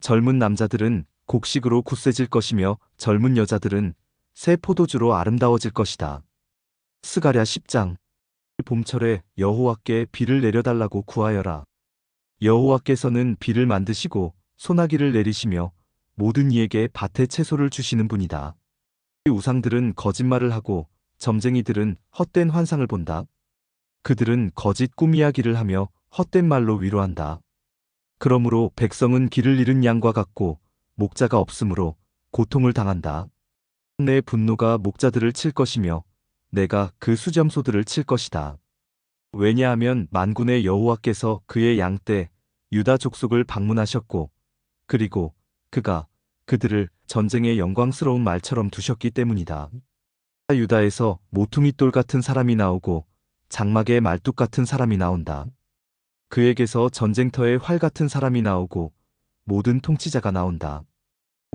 젊은 남자들은 곡식으로 굳세질 것이며 젊은 여자들은 새 포도주로 아름다워질 것이다. 스가랴 10장. 봄철에 여호와께 비를 내려달라고 구하여라. 여호와께서는 비를 만드시고 소나기를 내리시며 모든 이에게 밭에 채소를 주시는 분이다. 이 우상들은 거짓말을 하고 점쟁이들은 헛된 환상을 본다. 그들은 거짓 꿈 이야기를 하며 헛된 말로 위로한다. 그러므로 백성은 길을 잃은 양과 같고 목자가 없으므로 고통을 당한다. 내 분노가 목자들을 칠 것이며 내가 그 수점소들을 칠 것이다. 왜냐하면 만군의 여호와께서 그의 양떼 유다 족속을 방문하셨고 그리고 그가 그들을 전쟁의 영광스러운 말처럼 두셨기 때문이다. 유다에서 모퉁이돌 같은 사람이 나오고 장막의 말뚝 같은 사람이 나온다. 그에게서 전쟁터의 활 같은 사람이 나오고 모든 통치자가 나온다.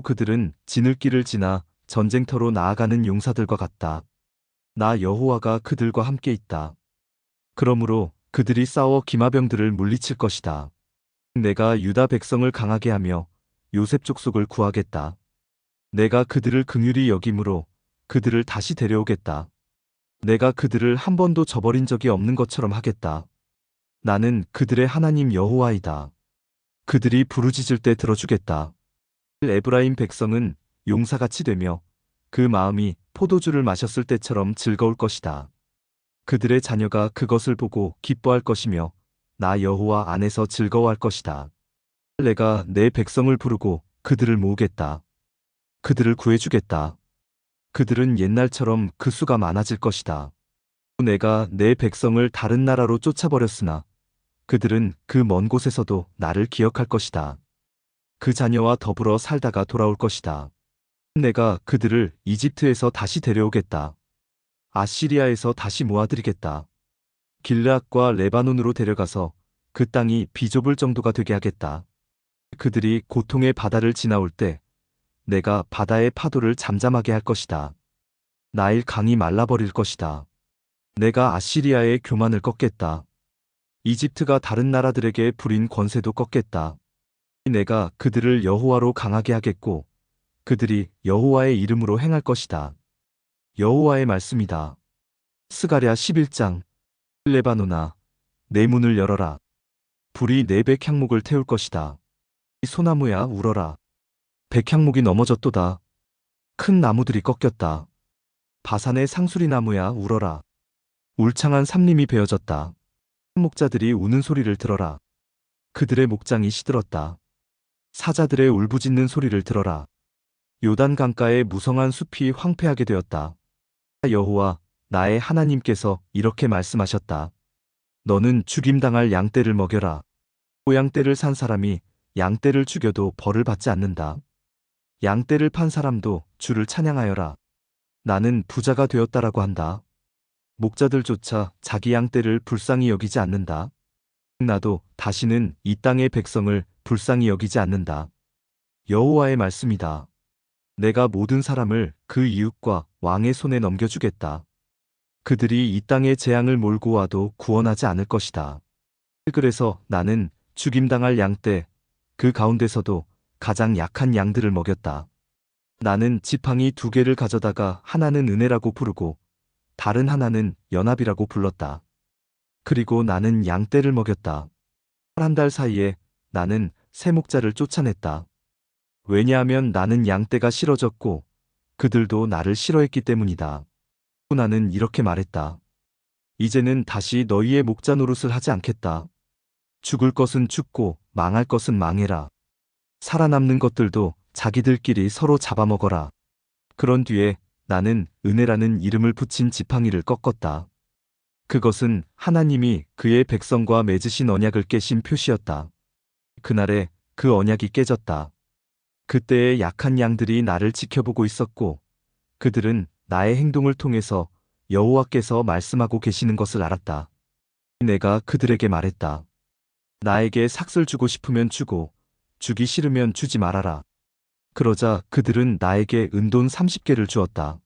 그들은 지늘길을 지나 전쟁터로 나아가는 용사들과 같다. 나 여호와가 그들과 함께 있다. 그러므로 그들이 싸워 기마병들을 물리칠 것이다. 내가 유다 백성을 강하게 하며 요셉 족속을 구하겠다. 내가 그들을 긍휼히 여김으로 그들을 다시 데려오겠다. 내가 그들을 한 번도 저버린 적이 없는 것처럼 하겠다. 나는 그들의 하나님 여호와이다. 그들이 부르짖을 때 들어주겠다. 에브라임 백성은 용사같이 되며 그 마음이 포도주를 마셨을 때처럼 즐거울 것이다. 그들의 자녀가 그것을 보고 기뻐할 것이며 나 여호와 안에서 즐거워할 것이다. 내가 내 백성을 부르고 그들을 모으겠다. 그들을 구해주겠다. 그들은 옛날처럼 그 수가 많아질 것이다. 내가 내 백성을 다른 나라로 쫓아버렸으나 그들은 그 먼 곳에서도 나를 기억할 것이다. 그 자녀와 더불어 살다가 돌아올 것이다. 내가 그들을 이집트에서 다시 데려오겠다. 아시리아에서 다시 모아들이겠다. 길르앗과 레바논으로 데려가서 그 땅이 비좁을 정도가 되게 하겠다. 그들이 고통의 바다를 지나올 때 내가 바다의 파도를 잠잠하게 할 것이다. 나일 강이 말라버릴 것이다. 내가 아시리아의 교만을 꺾겠다. 이집트가 다른 나라들에게 부린 권세도 꺾겠다. 내가 그들을 여호와로 강하게 하겠고 그들이 여호와의 이름으로 행할 것이다. 여호와의 말씀이다. 스가랴 11장. 레바논아, 내 문을 열어라. 불이 내 백향목을 태울 것이다. 이 소나무야 울어라. 백향목이 넘어졌도다. 큰 나무들이 꺾였다. 바산의 상수리 나무야 울어라. 울창한 삼림이 베어졌다. 목자들이 우는 소리를 들어라. 그들의 목장이 시들었다. 사자들의 울부짖는 소리를 들어라. 요단 강가의 무성한 숲이 황폐하게 되었다. 여호와 나의 하나님께서 이렇게 말씀하셨다. 너는 죽임당할 양떼를 먹여라. 양떼를 산 사람이 양떼를 죽여도 벌을 받지 않는다. 양떼를 판 사람도 주를 찬양하여라. 나는 부자가 되었다라고 한다. 목자들조차 자기 양떼를 불쌍히 여기지 않는다. 나도 다시는 이 땅의 백성을 불쌍히 여기지 않는다. 여호와의 말씀이다. 내가 모든 사람을 그 이웃과 왕의 손에 넘겨주겠다. 그들이 이 땅의 재앙을 몰고 와도 구원하지 않을 것이다. 그래서 나는 죽임당할 양떼, 그 가운데서도 가장 약한 양들을 먹였다. 나는 지팡이 2개를 가져다가 하나는 은혜라고 부르고 다른 하나는 연합이라고 불렀다. 그리고 나는 양떼를 먹였다. 1달 사이에 나는 새 목자를 쫓아냈다. 왜냐하면 나는 양떼가 싫어졌고 그들도 나를 싫어했기 때문이다. 나는 이렇게 말했다. 이제는 다시 너희의 목자 노릇을 하지 않겠다. 죽을 것은 죽고 망할 것은 망해라. 살아남는 것들도 자기들끼리 서로 잡아먹어라. 그런 뒤에 나는 은혜라는 이름을 붙인 지팡이를 꺾었다. 그것은 하나님이 그의 백성과 맺으신 언약을 깨신 표시였다. 그날에 그 언약이 깨졌다. 그때의 약한 양들이 나를 지켜보고 있었고 그들은 나의 행동을 통해서 여호와께서 말씀하고 계시는 것을 알았다. 내가 그들에게 말했다. 나에게 삭슬 주고 싶으면 주고 주기 싫으면 주지 말아라. 그러자 그들은 나에게 은돈 30개를 주었다.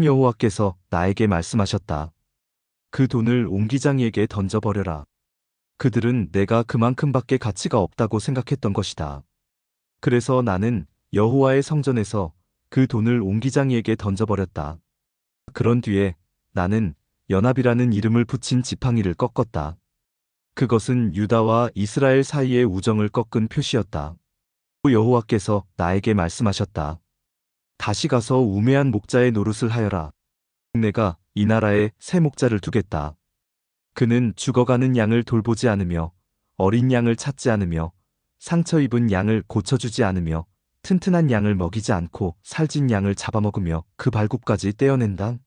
여호와께서 나에게 말씀하셨다. 그 돈을 옹기장이에게 던져버려라. 그들은 내가 그만큼밖에 가치가 없다고 생각했던 것이다. 그래서 나는 여호와의 성전에서 그 돈을 옹기장이에게 던져버렸다. 그런 뒤에 나는 연합이라는 이름을 붙인 지팡이를 꺾었다. 그것은 유다와 이스라엘 사이의 우정을 꺾은 표시였다. 여호와께서 나에게 말씀하셨다. 다시 가서 우매한 목자의 노릇을 하여라. 내가 이 나라에 새 목자를 두겠다. 그는 죽어가는 양을 돌보지 않으며 어린 양을 찾지 않으며 상처 입은 양을 고쳐주지 않으며 튼튼한 양을 먹이지 않고 살찐 양을 잡아먹으며 그 발굽까지 떼어낸다.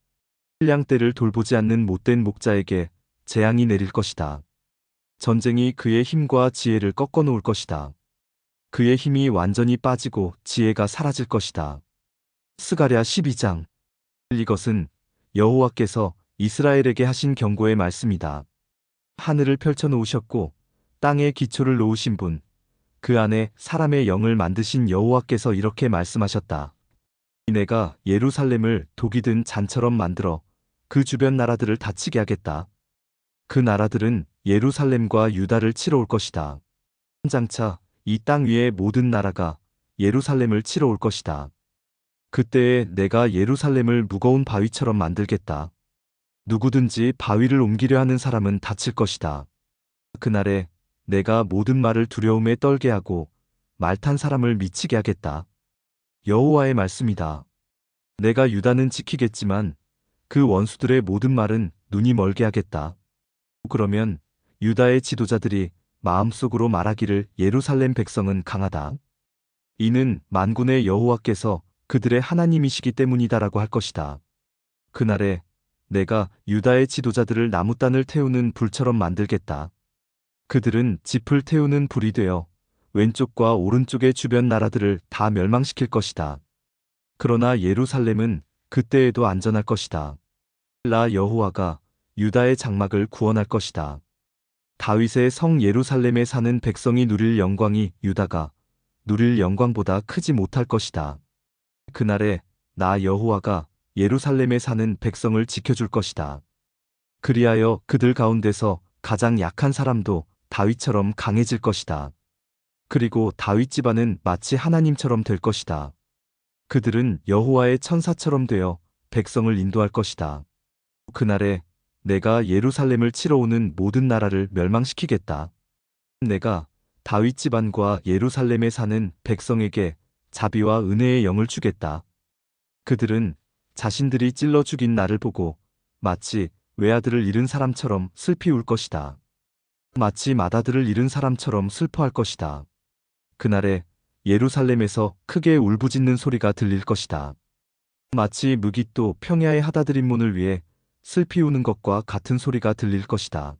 양떼를 돌보지 않는 못된 목자에게 재앙이 내릴 것이다. 전쟁이 그의 힘과 지혜를 꺾어 놓을 것이다. 그의 힘이 완전히 빠지고 지혜가 사라질 것이다. 스가랴 12장. 이것은 여호와께서 이스라엘에게 하신 경고의 말씀이다. 하늘을 펼쳐 놓으셨고 땅에 기초를 놓으신 분, 그 안에 사람의 영을 만드신 여호와께서 이렇게 말씀하셨다. 내가 예루살렘을 독이 든 잔처럼 만들어 그 주변 나라들을 다치게 하겠다. 그 나라들은 예루살렘과 유다를 치러 올 것이다. 장차 이 땅 위의 모든 나라가 예루살렘을 치러 올 것이다. 그때에 내가 예루살렘을 무거운 바위처럼 만들겠다. 누구든지 바위를 옮기려 하는 사람은 다칠 것이다. 그날에 내가 모든 말을 두려움에 떨게 하고 말 탄 사람을 미치게 하겠다. 여호와의 말씀이다. 내가 유다는 지키겠지만 그 원수들의 모든 말은 눈이 멀게 하겠다. 그러면 유다의 지도자들이 마음속으로 말하기를 예루살렘 백성은 강하다. 이는 만군의 여호와께서 그들의 하나님이시기 때문이다라고 할 것이다. 그날에 내가 유다의 지도자들을 나무단을 태우는 불처럼 만들겠다. 그들은 짚을 태우는 불이 되어 왼쪽과 오른쪽의 주변 나라들을 다 멸망시킬 것이다. 그러나 예루살렘은 그때에도 안전할 것이다. 나 여호와가 유다의 장막을 구원할 것이다. 다윗의 성 예루살렘에 사는 백성이 누릴 영광이 유다가 누릴 영광보다 크지 못할 것이다. 그날에 나 여호와가 예루살렘에 사는 백성을 지켜줄 것이다. 그리하여 그들 가운데서 가장 약한 사람도 다윗처럼 강해질 것이다. 그리고 다윗 집안은 마치 하나님처럼 될 것이다. 그들은 여호와의 천사처럼 되어 백성을 인도할 것이다. 그날에 내가 예루살렘을 치러 오는 모든 나라를 멸망시키겠다. 내가 다윗 집안과 예루살렘에 사는 백성에게 자비와 은혜의 영을 주겠다. 그들은 자신들이 찔러 죽인 나를 보고 마치 외아들을 잃은 사람처럼 슬피 울 것이다. 마치 맏아들을 잃은 사람처럼 슬퍼할 것이다. 그날에 예루살렘에서 크게 울부짖는 소리가 들릴 것이다. 마치 무깃도 평야의 하다드림 문을 위해 슬피 우는 것과 같은 소리가 들릴 것이다.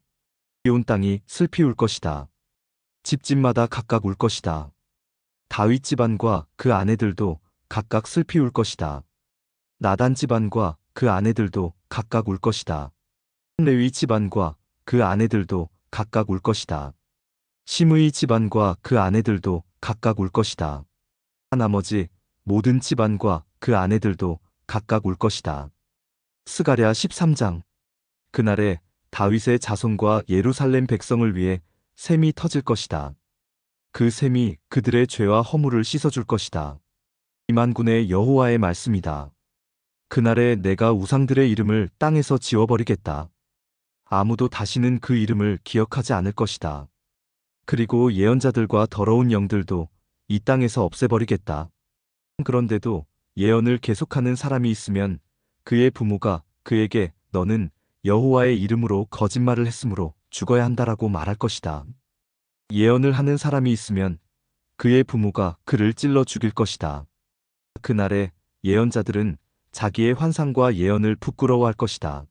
온 땅이 슬피 울 것이다. 집집마다 각각 울 것이다. 다윗 집안과 그 아내들도 각각 슬피 울 것이다. 나단 집안과 그 아내들도 각각 울 것이다. 레위 집안과 그 아내들도 각각 울 것이다. 시므이 집안과 그 아내들도 각각 울 것이다. 나머지 모든 집안과 그 아내들도 각각 울 것이다. 스가랴 13장. 그날에 다윗의 자손과 예루살렘 백성을 위해 샘이 터질 것이다. 그 샘이 그들의 죄와 허물을 씻어줄 것이다. 이만군의 여호와의 말씀이다. 그날에 내가 우상들의 이름을 땅에서 지워버리겠다. 아무도 다시는 그 이름을 기억하지 않을 것이다. 그리고 예언자들과 더러운 영들도 이 땅에서 없애버리겠다. 그런데도 예언을 계속하는 사람이 있으면 그의 부모가 그에게 너는 여호와의 이름으로 거짓말을 했으므로 죽어야 한다라고 말할 것이다. 예언을 하는 사람이 있으면 그의 부모가 그를 찔러 죽일 것이다. 그날에 예언자들은 자기의 환상과 예언을 부끄러워할 것이다.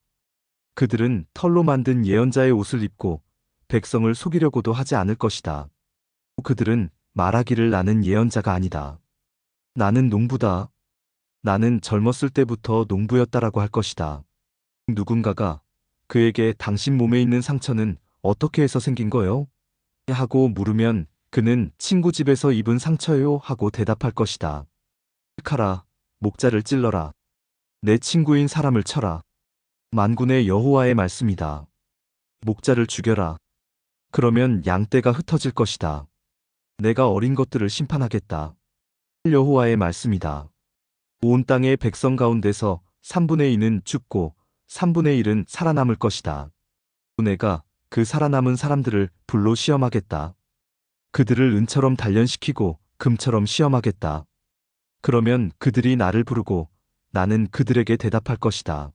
그들은 털로 만든 예언자의 옷을 입고 백성을 속이려고도 하지 않을 것이다. 그들은 말하기를 나는 예언자가 아니다. 나는 농부다. 나는 젊었을 때부터 농부였다라고 할 것이다. 누군가가 그에게 당신 몸에 있는 상처는 어떻게 해서 생긴 거요? 하고 물으면 그는 친구 집에서 입은 상처요 하고 대답할 것이다. 칼아, 목자를 찔러라. 내 친구인 사람을 쳐라. 만군의 여호와의 말씀이다. 목자를 죽여라. 그러면 양떼가 흩어질 것이다. 내가 어린 것들을 심판하겠다. 여호와의 말씀이다. 온 땅의 백성 가운데서 3분의 2는 죽고 3분의 1은 살아남을 것이다. 내가 그 살아남은 사람들을 불로 시험하겠다. 그들을 은처럼 단련시키고 금처럼 시험하겠다. 그러면 그들이 나를 부르고 나는 그들에게 대답할 것이다.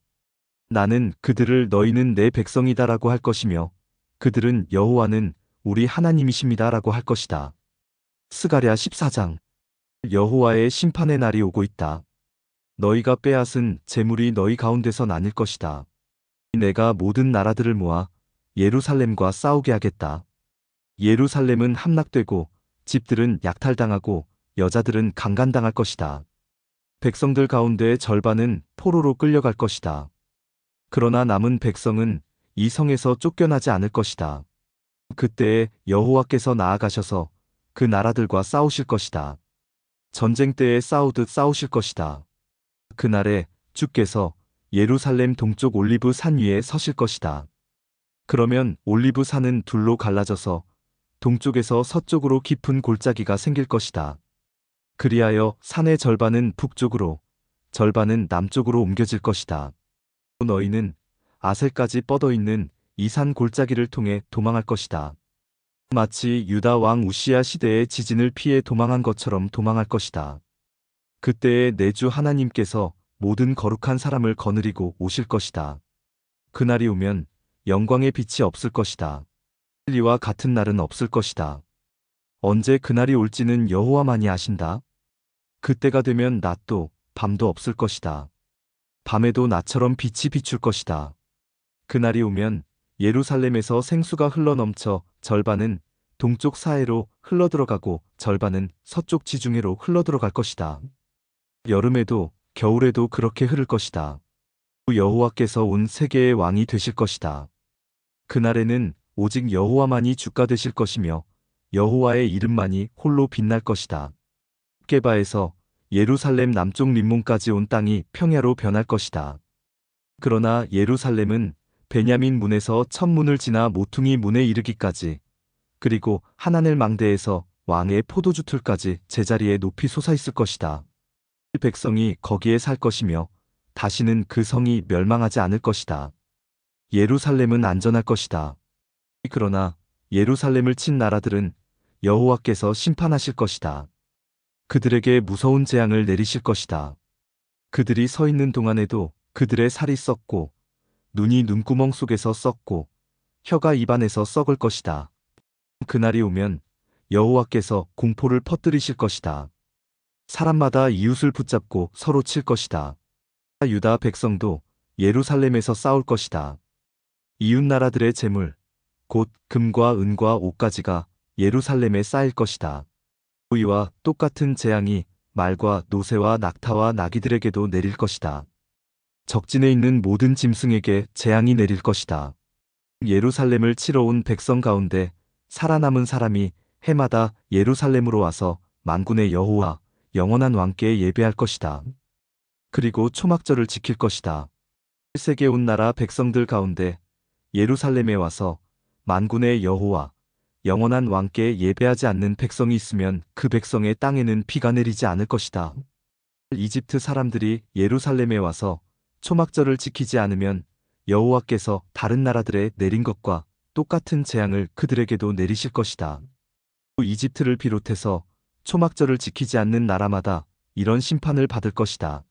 나는 그들을 너희는 내 백성이다라고 할 것이며 그들은 여호와는 우리 하나님이십니다라고 할 것이다. 스가랴 14장. 여호와의 심판의 날이 오고 있다. 너희가 빼앗은 재물이 너희 가운데서 나뉠 것이다. 내가 모든 나라들을 모아 예루살렘과 싸우게 하겠다. 예루살렘은 함락되고 집들은 약탈당하고 여자들은 강간당할 것이다. 백성들 가운데 절반은 포로로 끌려갈 것이다. 그러나 남은 백성은 이 성에서 쫓겨나지 않을 것이다. 그때에 여호와께서 나아가셔서 그 나라들과 싸우실 것이다. 전쟁 때에 싸우듯 싸우실 것이다. 그날에 주께서 예루살렘 동쪽 올리브 산 위에 서실 것이다. 그러면 올리브 산은 둘로 갈라져서 동쪽에서 서쪽으로 깊은 골짜기가 생길 것이다. 그리하여 산의 절반은 북쪽으로, 절반은 남쪽으로 옮겨질 것이다. 너희는 아셀까지 뻗어 있는 이 산 골짜기를 통해 도망할 것이다. 마치 유다 왕 우시야 시대의 지진을 피해 도망한 것처럼 도망할 것이다. 그때에 내 주 하나님께서 모든 거룩한 사람을 거느리고 오실 것이다. 그날이 오면 영광의 빛이 없을 것이다. 진리와 같은 날은 없을 것이다. 언제 그날이 올지는 여호와만이 아신다. 그때가 되면 낮도 밤도 없을 것이다. 밤에도 나처럼 빛이 비출 것이다. 그날이 오면 예루살렘에서 생수가 흘러넘쳐 절반은 동쪽 사해로 흘러들어가고 절반은 서쪽 지중해로 흘러들어갈 것이다. 여름에도 겨울에도 그렇게 흐를 것이다. 여호와께서 온 세계의 왕이 되실 것이다. 그날에는 오직 여호와만이 주가 되실 것이며 여호와의 이름만이 홀로 빛날 것이다. 게바에서 예루살렘 남쪽 림몬까지 온 땅이 평야로 변할 것이다. 그러나 예루살렘은 베냐민 문에서 천문을 지나 모퉁이 문에 이르기까지 그리고 하나넬 망대에서 왕의 포도주 틀까지 제자리에 높이 솟아있을 것이다. 백성이 거기에 살 것이며 다시는 그 성이 멸망하지 않을 것이다. 예루살렘은 안전할 것이다. 그러나 예루살렘을 친 나라들은 여호와께서 심판하실 것이다. 그들에게 무서운 재앙을 내리실 것이다. 그들이 서 있는 동안에도 그들의 살이 썩고 눈이 눈구멍 속에서 썩고 혀가 입안에서 썩을 것이다. 그날이 오면 여호와께서 공포를 퍼뜨리실 것이다. 사람마다 이웃을 붙잡고 서로 칠 것이다. 유다 백성도 예루살렘에서 싸울 것이다. 이웃 나라들의 재물, 곧 금과 은과 옷가지가 예루살렘에 쌓일 것이다. 이와 똑같은 재앙이 말과 노새와 낙타와 나귀들에게도 내릴 것이다. 적진에 있는 모든 짐승에게 재앙이 내릴 것이다. 예루살렘을 치러 온 백성 가운데 살아남은 사람이 해마다 예루살렘으로 와서 만군의 여호와 영원한 왕께 예배할 것이다. 그리고 초막절을 지킬 것이다. 세계 온 나라 백성들 가운데 예루살렘에 와서 만군의 여호와 영원한 왕께 예배하지 않는 백성이 있으면 그 백성의 땅에는 비가 내리지 않을 것이다. 이집트 사람들이 예루살렘에 와서 초막절을 지키지 않으면 여호와께서 다른 나라들에 내린 것과 똑같은 재앙을 그들에게도 내리실 것이다. 이집트를 비롯해서 초막절을 지키지 않는 나라마다 이런 심판을 받을 것이다.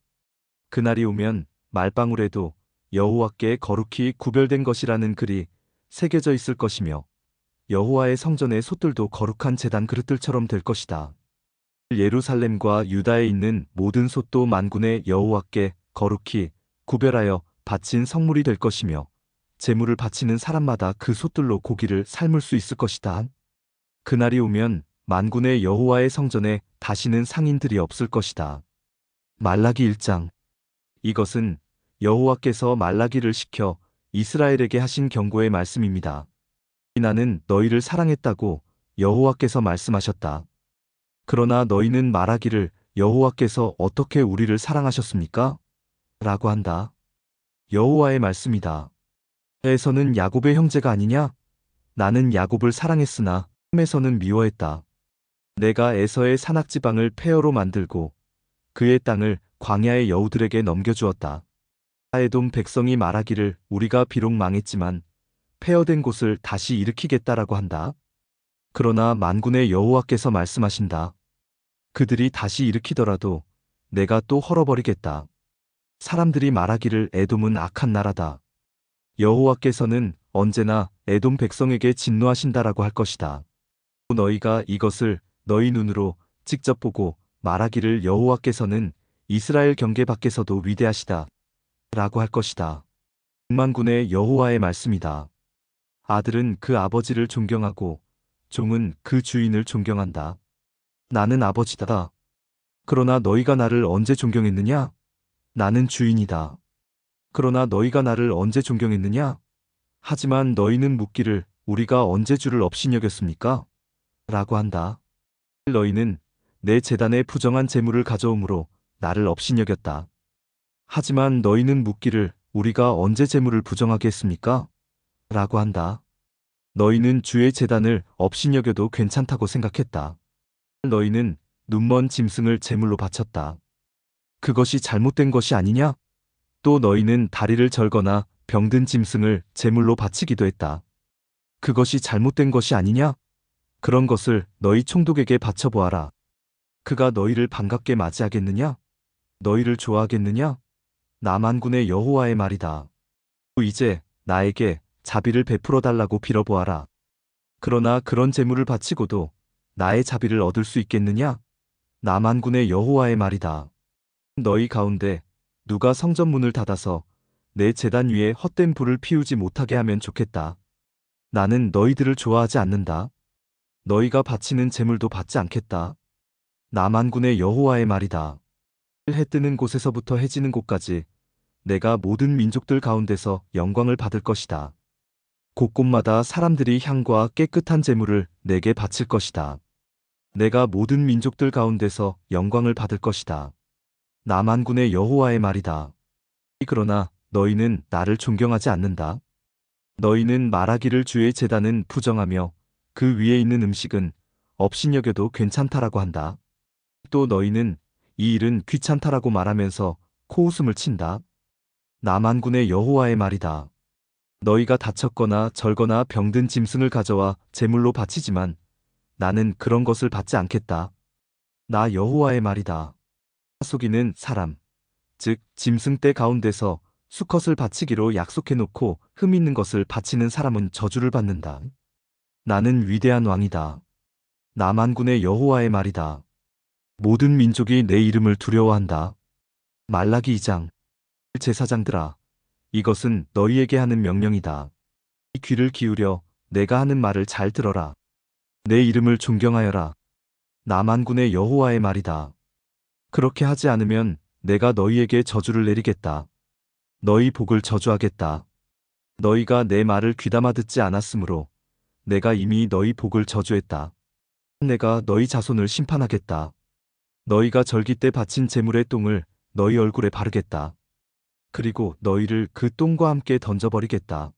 그날이 오면 말방울에도 여호와께 거룩히 구별된 것이라는 글이 새겨져 있을 것이며 여호와의 성전의 솥들도 거룩한 제단 그릇들처럼 될 것이다. 예루살렘과 유다에 있는 모든 솥도 만군의 여호와께 거룩히 구별하여 바친 성물이 될 것이며 제물을 바치는 사람마다 그 솥들로 고기를 삶을 수 있을 것이다. 그날이 오면 만군의 여호와의 성전에 다시는 상인들이 없을 것이다. 말라기 1장. 이것은 여호와께서 말라기를 시켜 이스라엘에게 하신 경고의 말씀입니다. 나는 너희를 사랑했다고 여호와께서 말씀하셨다. 그러나 너희는 말하기를 여호와께서 어떻게 우리를 사랑하셨습니까? 라고 한다. 여호와의 말씀이다. 에서는 야곱의 형제가 아니냐? 나는 야곱을 사랑했으나 햄에서는 미워했다. 내가 에서의 산악지방을 폐허로 만들고 그의 땅을 광야의 여우들에게 넘겨주었다. 에돔 백성이 말하기를 우리가 비록 망했지만 폐허된 곳을 다시 일으키겠다라고 한다. 그러나 만군의 여호와께서 말씀하신다. 그들이 다시 일으키더라도 내가 또 헐어버리겠다. 사람들이 말하기를 에돔은 악한 나라다. 여호와께서는 언제나 에돔 백성에게 진노하신다라고 할 것이다. 너희가 이것을 너희 눈으로 직접 보고 말하기를 여호와께서는 이스라엘 경계 밖에서도 위대하시다 라고 할 것이다. 만군의 여호와의 말씀이다. 아들은 그 아버지를 존경하고 종은 그 주인을 존경한다. 나는 아버지다. 그러나 너희가 나를 언제 존경했느냐? 나는 주인이다. 그러나 너희가 나를 언제 존경했느냐? 하지만 너희는 묻기를 우리가 언제 주를 업신여겼습니까? 라고 한다. 너희는 내 제단에 부정한 재물을 가져오므로 나를 업신여겼다. 하지만 너희는 묻기를 우리가 언제 재물을 부정하게 했습니까? 라고 한다. 너희는 주의 제단을 업신여겨도 괜찮다고 생각했다. 너희는 눈먼 짐승을 제물로 바쳤다. 그것이 잘못된 것이 아니냐? 또 너희는 다리를 절거나 병든 짐승을 제물로 바치기도 했다. 그것이 잘못된 것이 아니냐? 그런 것을 너희 총독에게 바쳐보아라. 그가 너희를 반갑게 맞이하겠느냐? 너희를 좋아하겠느냐? 나 만군의 여호와의 말이다. 이제 나에게 자비를 베풀어 달라고 빌어보아라. 그러나 그런 제물을 바치고도 나의 자비를 얻을 수 있겠느냐? 나 만군의 여호와의 말이다. 너희 가운데 누가 성전문을 닫아서 내 제단 위에 헛된 불을 피우지 못하게 하면 좋겠다. 나는 너희들을 좋아하지 않는다. 너희가 바치는 제물도 받지 않겠다. 나 만군의 여호와의 말이다. 해 뜨는 곳에서부터 해 지는 곳까지 내가 모든 민족들 가운데서 영광을 받을 것이다. 곳곳마다 사람들이 향과 깨끗한 제물을 내게 바칠 것이다. 내가 모든 민족들 가운데서 영광을 받을 것이다. 나 만군의 여호와의 말이다. 그러나 너희는 나를 존경하지 않는다. 너희는 말하기를 주의 제단은 부정하며 그 위에 있는 음식은 업신여겨도 괜찮다라고 한다. 또 너희는 이 일은 귀찮다라고 말하면서 코웃음을 친다. 나 만군의 여호와의 말이다. 너희가 다쳤거나 절거나 병든 짐승을 가져와 제물로 바치지만 나는 그런 것을 받지 않겠다. 나 여호와의 말이다. 속이는 사람, 즉 짐승 떼 가운데서 수컷을 바치기로 약속해놓고 흠 있는 것을 바치는 사람은 저주를 받는다. 나는 위대한 왕이다. 나 만군의 여호와의 말이다. 모든 민족이 내 이름을 두려워한다. 말라기 2장. 제사장들아, 이것은 너희에게 하는 명령이다. 이 귀를 기울여 내가 하는 말을 잘 들어라. 내 이름을 존경하여라. 나 만군의 여호와의 말이다. 그렇게 하지 않으면 내가 너희에게 저주를 내리겠다. 너희 복을 저주하겠다. 너희가 내 말을 귀담아 듣지 않았으므로 내가 이미 너희 복을 저주했다. 내가 너희 자손을 심판하겠다. 너희가 절기 때 바친 제물의 똥을 너희 얼굴에 바르겠다. 그리고 너희를 그 똥과 함께 던져버리겠다.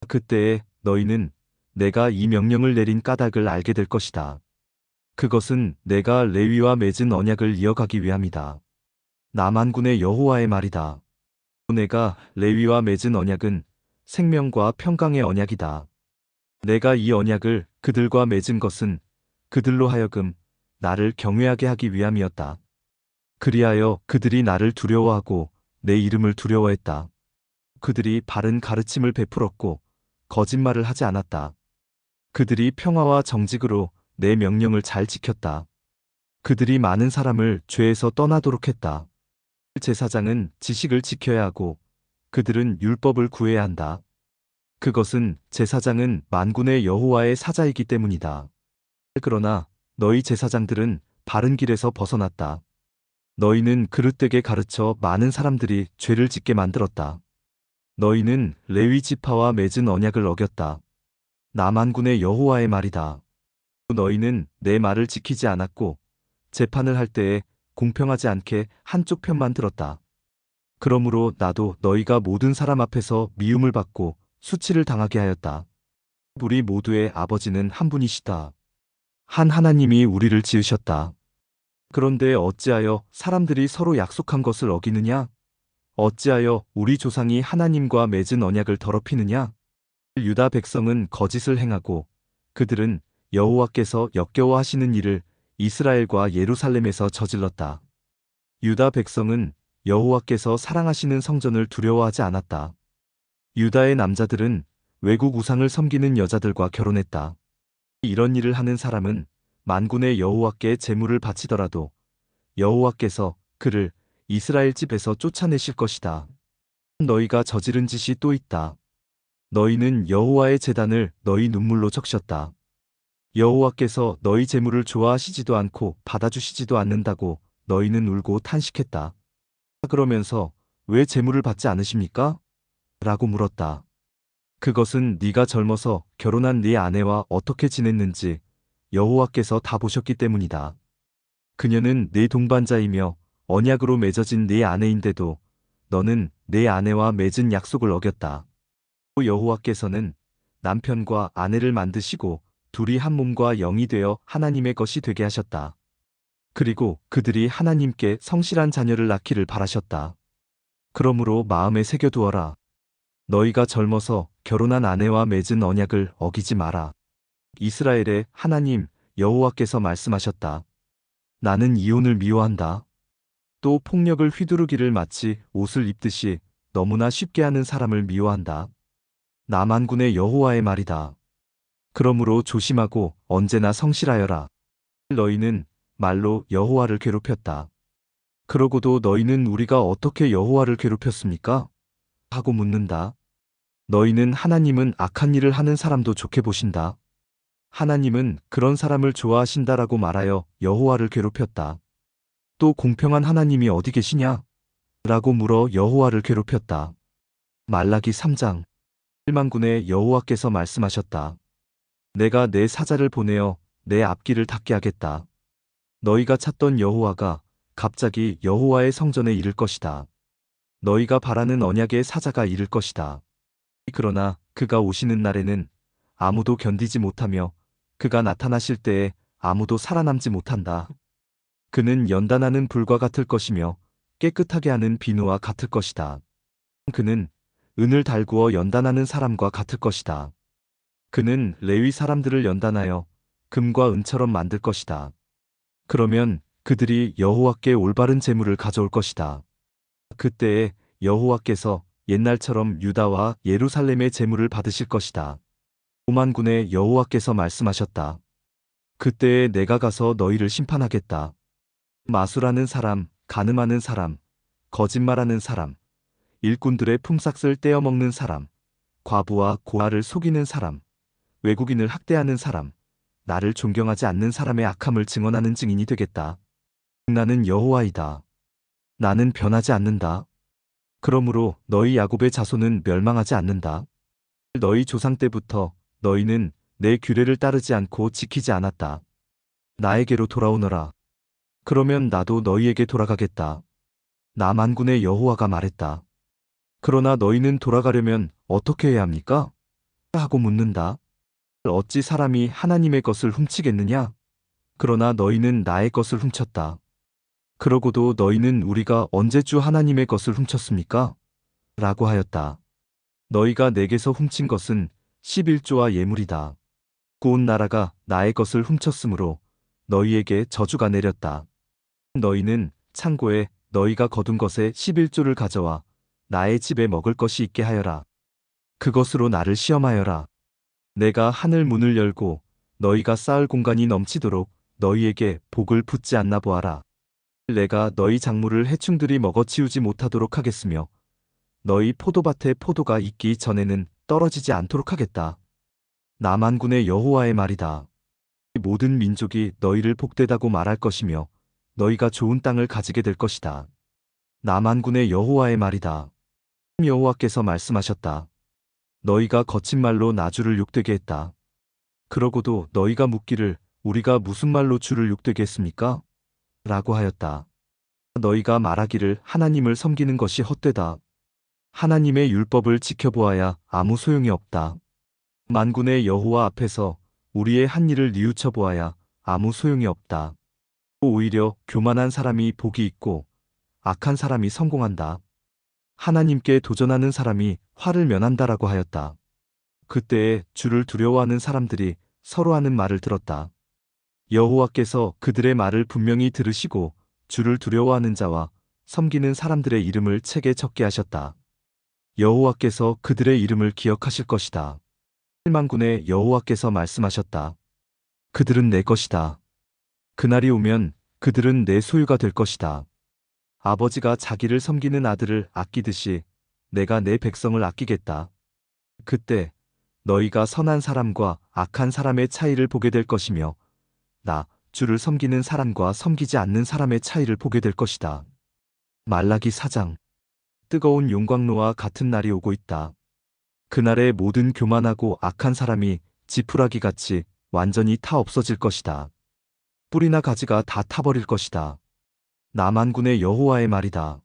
그때에 너희는 내가 이 명령을 내린 까닭을 알게 될 것이다. 그것은 내가 레위와 맺은 언약을 이어가기 위함이다. 나 만군의 여호와의 말이다. 내가 레위와 맺은 언약은 생명과 평강의 언약이다. 내가 이 언약을 그들과 맺은 것은 그들로 하여금 나를 경외하게 하기 위함이었다. 그리하여 그들이 나를 두려워하고 내 이름을 두려워했다. 그들이 바른 가르침을 베풀었고 거짓말을 하지 않았다. 그들이 평화와 정직으로 내 명령을 잘 지켰다. 그들이 많은 사람을 죄에서 떠나도록 했다. 제사장은 지식을 지켜야 하고 그들은 율법을 구해야 한다. 그것은 제사장은 만군의 여호와의 사자이기 때문이다. 그러나 너희 제사장들은 바른 길에서 벗어났다. 너희는 그릇되게 가르쳐 많은 사람들이 죄를 짓게 만들었다. 너희는 레위 지파와 맺은 언약을 어겼다. 나 만군의 여호와의 말이다. 너희는 내 말을 지키지 않았고 재판을 할 때에 공평하지 않게 한쪽 편만 들었다. 그러므로 나도 너희가 모든 사람 앞에서 미움을 받고 수치를 당하게 하였다. 우리 모두의 아버지는 한 분이시다. 한 하나님이 우리를 지으셨다. 그런데 어찌하여 사람들이 서로 약속한 것을 어기느냐? 어찌하여 우리 조상이 하나님과 맺은 언약을 더럽히느냐? 유다 백성은 거짓을 행하고 그들은 여호와께서 역겨워하시는 일을 이스라엘과 예루살렘에서 저질렀다. 유다 백성은 여호와께서 사랑하시는 성전을 두려워하지 않았다. 유다의 남자들은 외국 우상을 섬기는 여자들과 결혼했다. 이런 일을 하는 사람은 만군의 여호와께 제물을 바치더라도 여호와께서 그를 이스라엘 집에서 쫓아내실 것이다. 너희가 저지른 짓이 또 있다. 너희는 여호와의 제단을 너희 눈물로 적셨다. 여호와께서 너희 제물을 좋아하시지도 않고 받아주시지도 않는다고 너희는 울고 탄식했다. 그러면서 왜 제물을 받지 않으십니까? 라고 물었다. 그것은 네가 젊어서 결혼한 네 아내와 어떻게 지냈는지 여호와께서 다 보셨기 때문이다. 그녀는 네 동반자이며 언약으로 맺어진 네 아내인데도 너는 내 아내와 맺은 약속을 어겼다. 또 여호와께서는 남편과 아내를 만드시고 둘이 한 몸과 영이 되어 하나님의 것이 되게 하셨다. 그리고 그들이 하나님께 성실한 자녀를 낳기를 바라셨다. 그러므로 마음에 새겨두어라. 너희가 젊어서 결혼한 아내와 맺은 언약을 어기지 마라. 이스라엘의 하나님 여호와께서 말씀하셨다. 나는 이혼을 미워한다. 또 폭력을 휘두르기를 마치 옷을 입듯이 너무나 쉽게 하는 사람을 미워한다. 나 만군의 여호와의 말이다. 그러므로 조심하고 언제나 성실하여라. 너희는 말로 여호와를 괴롭혔다. 그러고도 너희는 우리가 어떻게 여호와를 괴롭혔습니까? 하고 묻는다. 너희는 하나님은 악한 일을 하는 사람도 좋게 보신다. 하나님은 그런 사람을 좋아하신다라고 말하여 여호와를 괴롭혔다. 또 공평한 하나님이 어디 계시냐? 라고 물어 여호와를 괴롭혔다. 말라기 3장. 1만군의 여호와께서 말씀하셨다. 내가 내 사자를 보내어 내 앞길을 닫게 하겠다. 너희가 찾던 여호와가 갑자기 여호와의 성전에 이를 것이다. 너희가 바라는 언약의 사자가 이를 것이다. 그러나 그가 오시는 날에는 아무도 견디지 못하며 그가 나타나실 때에 아무도 살아남지 못한다. 그는 연단하는 불과 같을 것이며 깨끗하게 하는 비누와 같을 것이다. 그는 은을 달구어 연단하는 사람과 같을 것이다. 그는 레위 사람들을 연단하여 금과 은처럼 만들 것이다. 그러면 그들이 여호와께 올바른 제물을 가져올 것이다. 그때에 여호와께서 옛날처럼 유다와 예루살렘의 제물을 받으실 것이다. 오만군의 여호와께서 말씀하셨다. 그때에 내가 가서 너희를 심판하겠다. 마술하는 사람, 간음하는 사람, 거짓말하는 사람, 일꾼들의 품삯을 떼어먹는 사람, 과부와 고아를 속이는 사람, 외국인을 학대하는 사람, 나를 존경하지 않는 사람의 악함을 증언하는 증인이 되겠다. 나는 여호와이다. 나는 변하지 않는다. 그러므로 너희 야곱의 자손은 멸망하지 않는다. 너희 조상 때부터 너희는 내 규례를 따르지 않고 지키지 않았다. 나에게로 돌아오너라. 그러면 나도 너희에게 돌아가겠다. 나 만군의 여호와가 말했다. 그러나 너희는 돌아가려면 어떻게 해야 합니까? 하고 묻는다. 어찌 사람이 하나님의 것을 훔치겠느냐? 그러나 너희는 나의 것을 훔쳤다. 그러고도 너희는 우리가 언제 주 하나님의 것을 훔쳤습니까? 라고 하였다. 너희가 내게서 훔친 것은 11조와 예물이다. 온 나라가 나의 것을 훔쳤으므로 너희에게 저주가 내렸다. 너희는 창고에 너희가 거둔 것의 11조를 가져와 나의 집에 먹을 것이 있게 하여라. 그것으로 나를 시험하여라. 내가 하늘 문을 열고 너희가 쌓을 공간이 넘치도록 너희에게 복을 붓지 않나 보아라. 내가 너희 작물을 해충들이 먹어치우지 못하도록 하겠으며 너희 포도밭에 포도가 익기 전에는 떨어지지 않도록 하겠다. 나 만군의 여호와의 말이다. 모든 민족이 너희를 복되다고 말할 것이며 너희가 좋은 땅을 가지게 될 것이다. 나 만군의 여호와의 말이다. 여호와께서 말씀하셨다. 너희가 거친 말로 나 주를 욕되게 했다. 그러고도 너희가 묻기를 우리가 무슨 말로 주를 욕되게 했습니까? 라고 하였다. 너희가 말하기를 하나님을 섬기는 것이 헛되다. 하나님의 율법을 지켜보아야 아무 소용이 없다. 만군의 여호와 앞에서 우리의 한 일을 뉘우쳐 보아야 아무 소용이 없다. 오히려 교만한 사람이 복이 있고 악한 사람이 성공한다. 하나님께 도전하는 사람이 화를 면한다라고 하였다. 그때에 주를 두려워하는 사람들이 서로 하는 말을 들었다. 여호와께서 그들의 말을 분명히 들으시고 주를 두려워하는 자와 섬기는 사람들의 이름을 책에 적게 하셨다. 여호와께서 그들의 이름을 기억하실 것이다. 만군의 여호와께서 말씀하셨다. 그들은 내 것이다. 그날이 오면 그들은 내 소유가 될 것이다. 아버지가 자기를 섬기는 아들을 아끼듯이 내가 내 백성을 아끼겠다. 그때 너희가 선한 사람과 악한 사람의 차이를 보게 될 것이며 나 주를 섬기는 사람과 섬기지 않는 사람의 차이를 보게 될 것이다. 말라기 4장. 뜨거운 용광로와 같은 날이 오고 있다. 그날에 모든 교만하고 악한 사람이 지푸라기같이 완전히 타 없어질 것이다. 뿌리나 가지가 다 타버릴 것이다. 나 만군의 여호와의 말이다.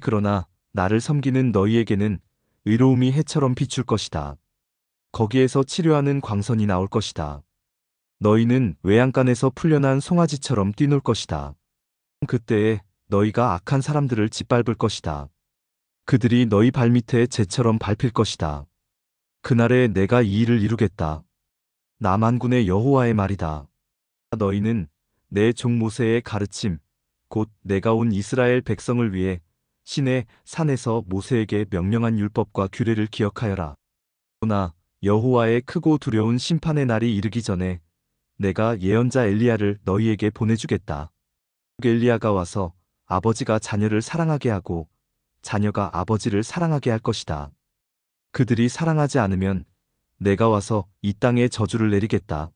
그러나 나를 섬기는 너희에게는 의로움이 해처럼 비출 것이다. 거기에서 치료하는 광선이 나올 것이다. 너희는 외양간에서 풀려난 송아지처럼 뛰놀 것이다. 그때에 너희가 악한 사람들을 짓밟을 것이다. 그들이 너희 발밑에 재처럼 밟힐 것이다. 그날에 내가 이 일을 이루겠다. 나 만군의 여호와의 말이다. 너희는 내 종 모세의 가르침, 곧 내가 온 이스라엘 백성을 위해 시내 산에서 모세에게 명령한 율법과 규례를 기억하여라. 그러나 여호와의 크고 두려운 심판의 날이 이르기 전에 내가 예언자 엘리야를 너희에게 보내주겠다. 엘리야가 와서 아버지가 자녀를 사랑하게 하고 자녀가 아버지를 사랑하게 할 것이다. 그들이 사랑하지 않으면 내가 와서 이 땅에 저주를 내리겠다.